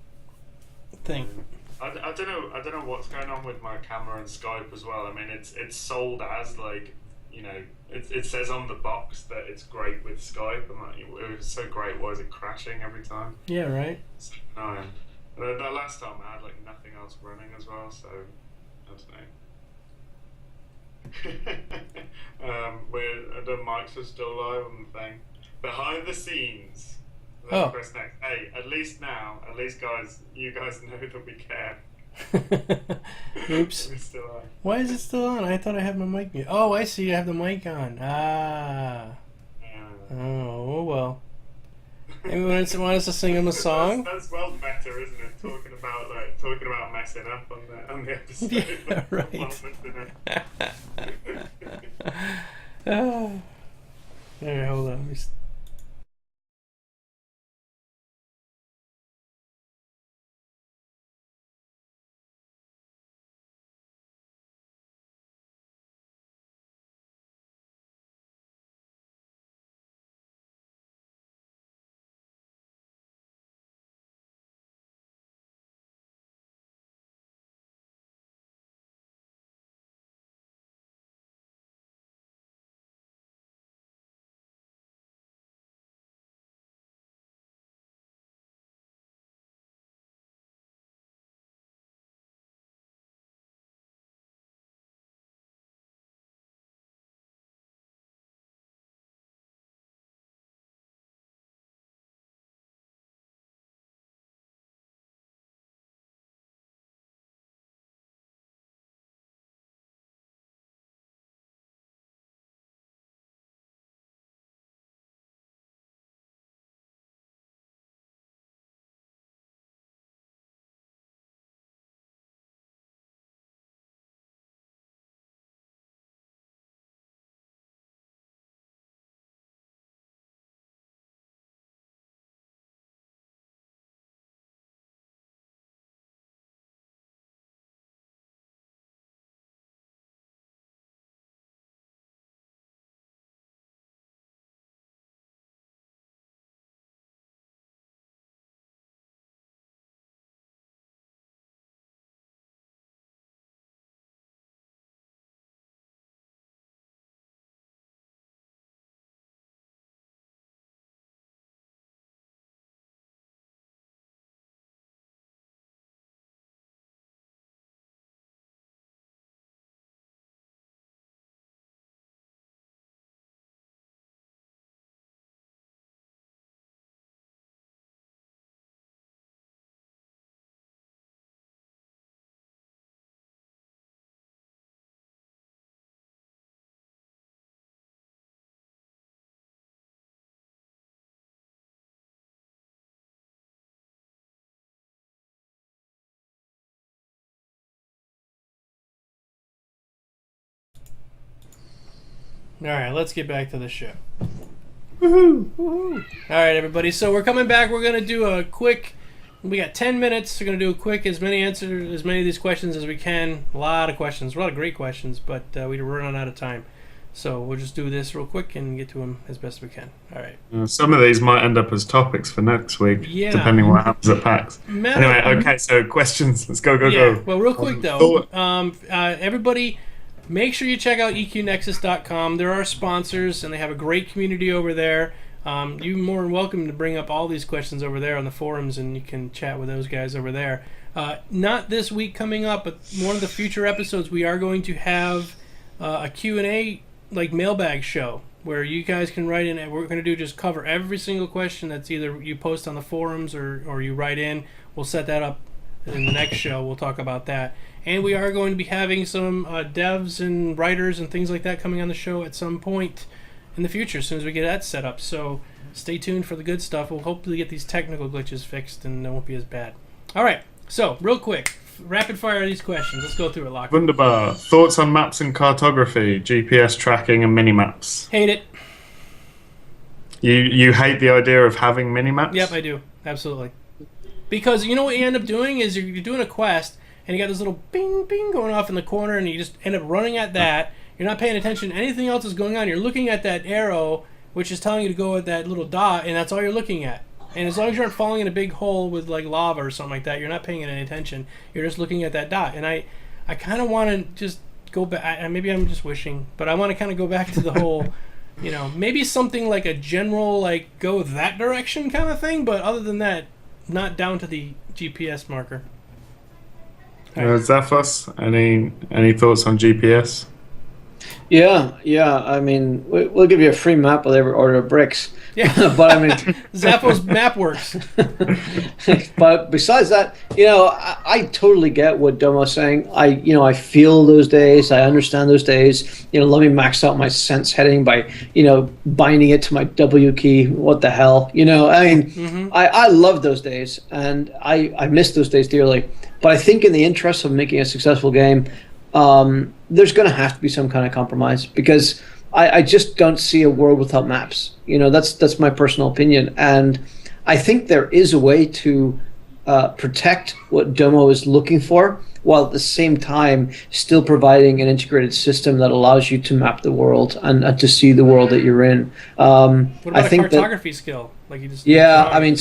Speaker 1: thing.
Speaker 2: I don't know what's going on with my camera and Skype as well. I mean, it's sold as like it says on the box that it's great with Skype. I'm like, it was so great. Why is it crashing every time?
Speaker 1: Yeah, right.
Speaker 2: It's annoying. The last time I had like nothing else running as well, so I don't know. The mics are still live on the thing. Behind the scenes. EverQuest Next. Hey, at least guys, you guys know that we care.
Speaker 1: Oops.
Speaker 2: We're still on.
Speaker 1: Why is it still on? I thought I had my mic mute. Oh, I see. I have the mic on. Ah. Oh well. Maybe want us to sing him a song?
Speaker 2: That's well better, isn't it? Talking about messing up on the episode.
Speaker 1: Yeah, right. Alright, hold on. All right, let's get back to the show.
Speaker 2: Woohoo!
Speaker 1: Woohoo. All right, everybody. So we're coming back. We're going to do a quick... We got 10 minutes. We're going to do a quick, as many of these questions as we can. A lot of questions. A lot of great questions, but we're running out of time. So we'll just do this real quick and get to them as best we can. All right.
Speaker 2: Some of these might end up as topics for next week, depending what happens at PAX. Anyway, okay, so questions. Let's go.
Speaker 1: Well, real quick, though, everybody, make sure you check out eqnexus.com. They're our sponsors, and they have a great community over there. You're more than welcome to bring up all these questions over there on the forums, and you can chat with those guys over there. Not this week coming up, but one of the future episodes, we are going to have a Q&A, like mailbag show, where you guys can write in, and what we're going to do just cover every single question that's either you post on the forums or you write in. We'll set that up in the next show. We'll talk about that. And we are going to be having some devs and writers and things like that coming on the show at some point in the future, as soon as we get that set up. So stay tuned for the good stuff. We'll hopefully get these technical glitches fixed and it won't be as bad. All right, so real quick, rapid fire these questions. Let's go through it, Locke.
Speaker 2: Wunderbar. Thoughts on maps and cartography, GPS tracking and mini-maps?
Speaker 1: Hate it.
Speaker 2: You hate the idea of having mini-maps?
Speaker 1: Yep, I do. Absolutely. Because you know what you end up doing is you're doing a quest, and you got this little bing, bing going off in the corner, and you just end up running at that. You're not paying attention to anything else is going on. You're looking at that arrow, which is telling you to go at that little dot, and that's all you're looking at. And as long as you aren't falling in a big hole with like lava or something like that, you're not paying any attention. You're just looking at that dot. And I kind of want to just go back. Maybe I'm just wishing, but I want to kind of go back to the whole, maybe something like a general, like go that direction kind of thing. But other than that, not down to the GPS marker.
Speaker 2: Zaphos, any thoughts on GPS?
Speaker 3: Yeah. I mean, we'll give you a free map with every order of bricks.
Speaker 1: Yeah,
Speaker 3: but I mean,
Speaker 1: Zappos map works.
Speaker 3: But besides that, I totally get what Domo's saying. I feel those days. I understand those days. Let me max out my sense heading by, binding it to my W key. What the hell? I mean, I love those days, and I miss those days dearly. But I think in the interest of making a successful game, there's going to have to be some kind of compromise, because I just don't see a world without maps. That's my personal opinion, and I think there is a way to protect what Domo is looking for, while at the same time still providing an integrated system that allows you to map the world and to see the world that you're in.
Speaker 1: What about
Speaker 3: I think
Speaker 1: a cartography skill? Like you just
Speaker 3: I mean,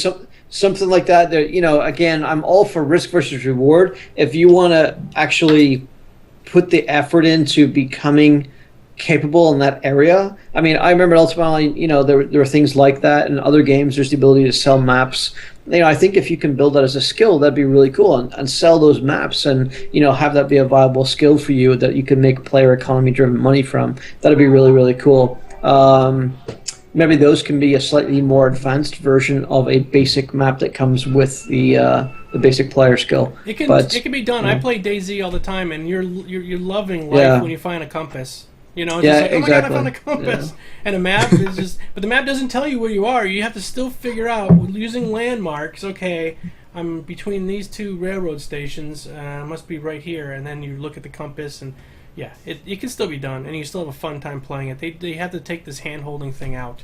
Speaker 3: something like that. Again, I'm all for risk versus reward. If you want to actually put the effort into becoming capable in that area. I mean, I remember ultimately, there were things like that in other games. There's the ability to sell maps. I think if you can build that as a skill, that'd be really cool, and sell those maps, and have that be a viable skill for you that you can make player economy driven money from. That'd be really, really cool. Maybe those can be a slightly more advanced version of a basic map that comes with the basic player skill.
Speaker 1: It can be done. I play DayZ all the time, and you're loving life when you find a compass. Just like, oh my god, I found a compass. Yeah. And a map is just, but the map doesn't tell you where you are. You have to still figure out, using landmarks, okay, I'm between these two railroad stations, I must be right here, and then you look at the compass, and yeah, it can still be done, and you still have a fun time playing it. They have to take this hand-holding thing out.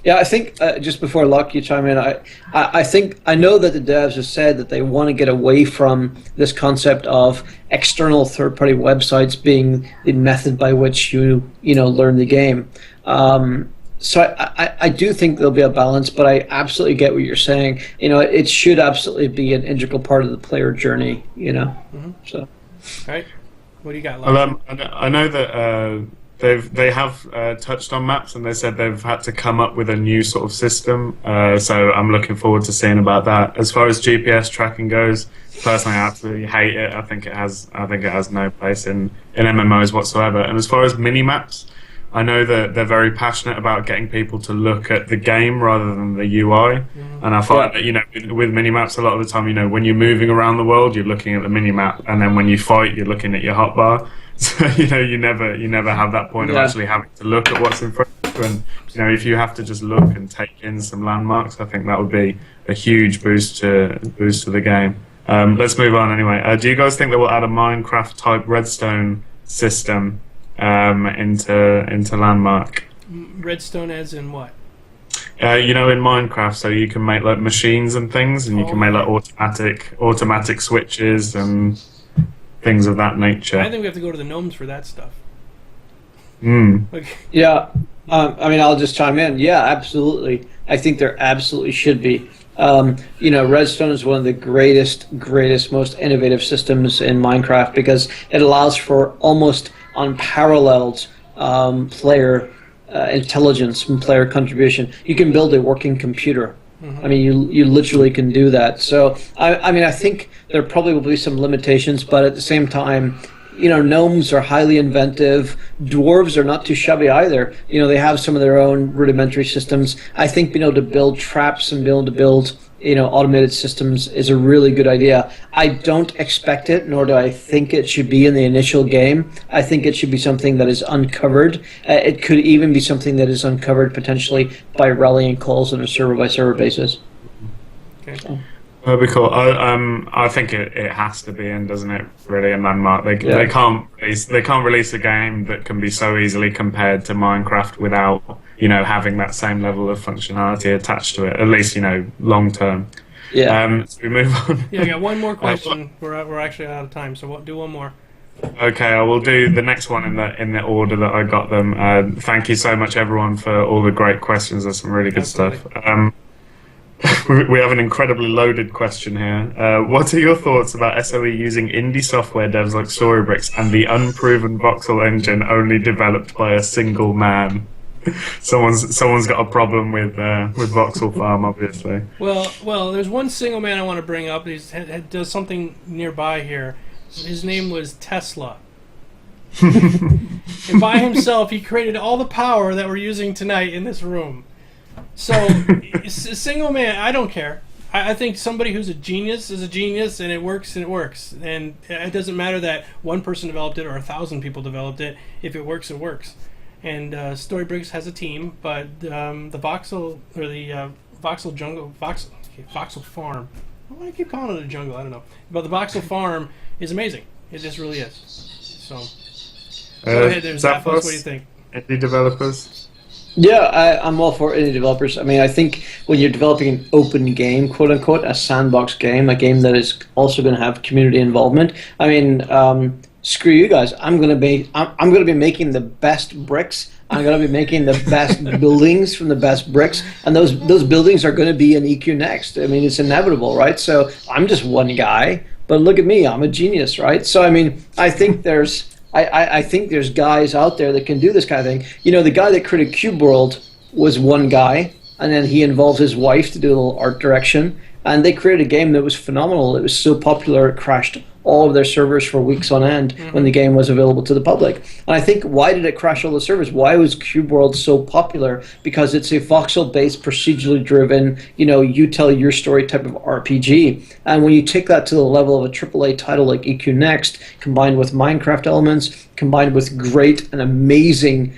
Speaker 3: Yeah, I think, just before Locke, you chime in, I know that the devs have said that they want to get away from this concept of external third-party websites being the method by which you learn the game. So I do think there'll be a balance, but I absolutely get what you're saying. It should absolutely be an integral part of the player journey. So.
Speaker 1: All right, what do you got, Locke?
Speaker 2: Well, I know that. They have touched on maps, and they said they've had to come up with a new sort of system. So I'm looking forward to seeing about that. As far as GPS tracking goes, personally, I absolutely hate it. I think it has no place in MMOs whatsoever. And as far as mini maps, I know that they're very passionate about getting people to look at the game rather than the UI. And I find that with mini maps, a lot of the time, when you're moving around the world, you're looking at the mini map, and then when you fight, you're looking at your hotbar. So you never have that point of actually having to look at what's in front of you. And if you have to just look and take in some landmarks, I think that would be a huge boost to the game. Let's move on anyway. Do you guys think they will add a Minecraft type redstone system into Landmark.
Speaker 1: Redstone as in what?
Speaker 2: You know, in Minecraft, so you can make like machines and things, and you can make like automatic switches and things of that nature.
Speaker 1: I think we have to go to the gnomes for that stuff.
Speaker 3: Yeah, I mean, I'll just chime in. Yeah, absolutely. I think there absolutely should be. You know, Redstone is one of the greatest, most innovative systems in Minecraft because it allows for almost unparalleled player intelligence and player contribution. You can build a working computer. I mean, you literally can do that. So, I mean, I think there probably will be some limitations, but at the same time, you know, gnomes are highly inventive. Dwarves are not too shabby either. You know, they have some of their own rudimentary systems. I think being able to build traps and being able to build, you know, automated systems is a really good idea. I don't expect it, nor do I think it should be in the initial game. I think it should be something that is uncovered. It could even be something that is uncovered potentially by rallying calls on a server-by-server basis.
Speaker 1: Okay.
Speaker 3: So.
Speaker 2: That'd be cool. I think it has to be in, doesn't it? Really, in Landmark, they can't release a game that can be so easily compared to Minecraft without, you know, having that same level of functionality attached to it. At least, you know, long term.
Speaker 3: Yeah.
Speaker 2: So we move on.
Speaker 1: Yeah, I got one more question. We're actually out of time, so we'll do one more.
Speaker 2: Okay, I will do the next one in the order that I got them. Thank you so much, everyone, for all the great questions. There's some really good stuff. We have an incredibly loaded question here. What are your thoughts about SOE using indie software devs like Storybricks and the unproven voxel engine only developed by a single man? Someone's got a problem with Voxel Farm, obviously.
Speaker 1: Well, there's one single man I want to bring up. He does something nearby here. His name was Tesla. And by himself, he created all the power that we're using tonight in this room. So, a single man, I don't care. I think somebody who's a genius is a genius, and it works, and it doesn't matter that one person developed it or 1,000 people developed it. If it works, it works. And Storybricks has a team, but the Voxel or the Voxel Farm. Why do I keep calling it a jungle? I don't know. But the Voxel Farm is amazing. It just really is. So go ahead, there's Zappos. What do you think?
Speaker 2: Indie developers.
Speaker 3: Yeah, I'm all for indie developers. I mean, I think when you're developing an open game, quote unquote, a sandbox game, a game that is also going to have community involvement. I mean, screw you guys. I'm going to be making the best bricks. I'm going to be making the best buildings from the best bricks, and those buildings are going to be in EQ Next. I mean, it's inevitable, right? So I'm just one guy, but look at me. I'm a genius, right? So I mean, I think there's guys out there that can do this kind of thing. You know, the guy that created Cube World was one guy, and then he involved his wife to do a little art direction, and they created a game that was phenomenal. It was so popular it crashed all of their servers for weeks on end when the game was available to the public. And I think, why did it crash all the servers? Why was Cube World so popular? Because it's a voxel-based, procedurally driven, you know, you tell your story type of RPG. And when you take that to the level of a AAA title like EQ Next, combined with Minecraft elements, combined with great and amazing,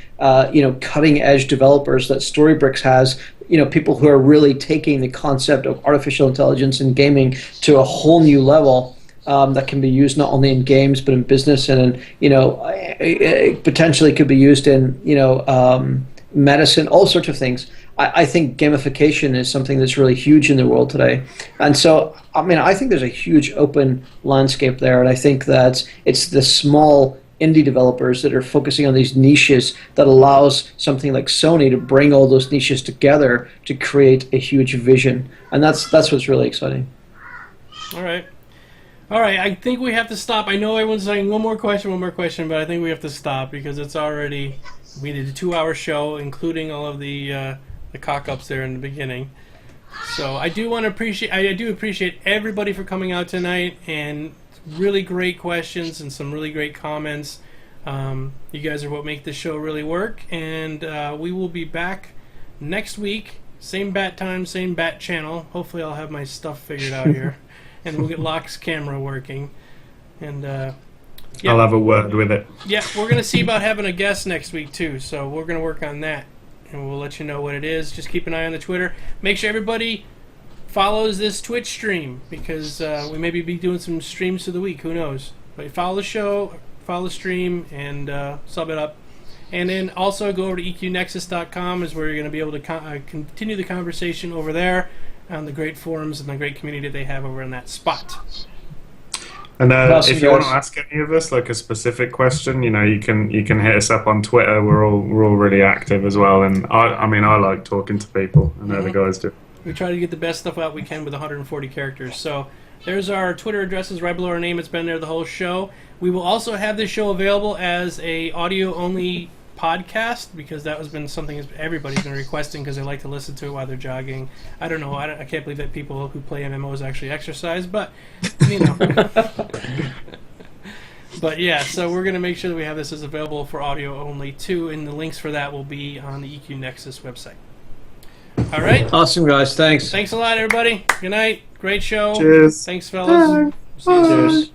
Speaker 3: you know, cutting-edge developers that Storybricks has, you know, people who are really taking the concept of artificial intelligence in gaming to a whole new level. That can be used not only in games but in business, and in, you know, it potentially could be used in, you know, medicine, all sorts of things. I think gamification is something that's really huge in the world today, and so I mean, I think there's a huge open landscape there, and I think that it's the small indie developers that are focusing on these niches that allows something like Sony to bring all those niches together to create a huge vision, and that's what's really exciting.
Speaker 1: All right, I think we have to stop. I know everyone's saying one more question, but I think we have to stop because it's already, we did a 2-hour show, including all of the cock-ups there in the beginning. So I do appreciate everybody for coming out tonight, and really great questions and some really great comments. You guys are what make this show really work, and we will be back next week. Same bat time, same bat channel. Hopefully I'll have my stuff figured out here. And we'll get Locke's camera working. And yeah.
Speaker 2: I'll have a word with it.
Speaker 1: Yeah, we're going to see about having a guest next week, too. So we're going to work on that. And we'll let you know what it is. Just keep an eye on the Twitter. Make sure everybody follows this Twitch stream, because we may be doing some streams through the week. Who knows? But follow the show. follow the stream, and sub it up. And then also go over to eqnexus.com is where you're going to be able to continue the conversation over there on the great forums and the great community that they have over in that spot.
Speaker 2: And
Speaker 3: Awesome,
Speaker 2: if you want to
Speaker 3: guys.
Speaker 2: ask any of us like a specific question, you can hit us up on Twitter. We're all really active as well, and I like talking to people. I know the guys do.
Speaker 1: We try to get the best stuff out we can with 140 characters. So there's our Twitter addresses right below our name. It's been there the whole show. We will also have this show available as a audio only podcast, because that has been something everybody's been requesting because they like to listen to it while they're jogging. I don't know. I can't believe that people who play MMOs actually exercise, but you know. But yeah, so we're going to make sure that we have this as available for audio only too, and the links for that will be on the EQ Nexus website. All right.
Speaker 3: Awesome, guys. Thanks.
Speaker 1: Thanks a lot, everybody. Good night. Great show.
Speaker 2: Cheers.
Speaker 1: Thanks, fellas.
Speaker 2: Bye.
Speaker 1: See you soon.
Speaker 3: Cheers.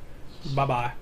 Speaker 1: Bye-bye.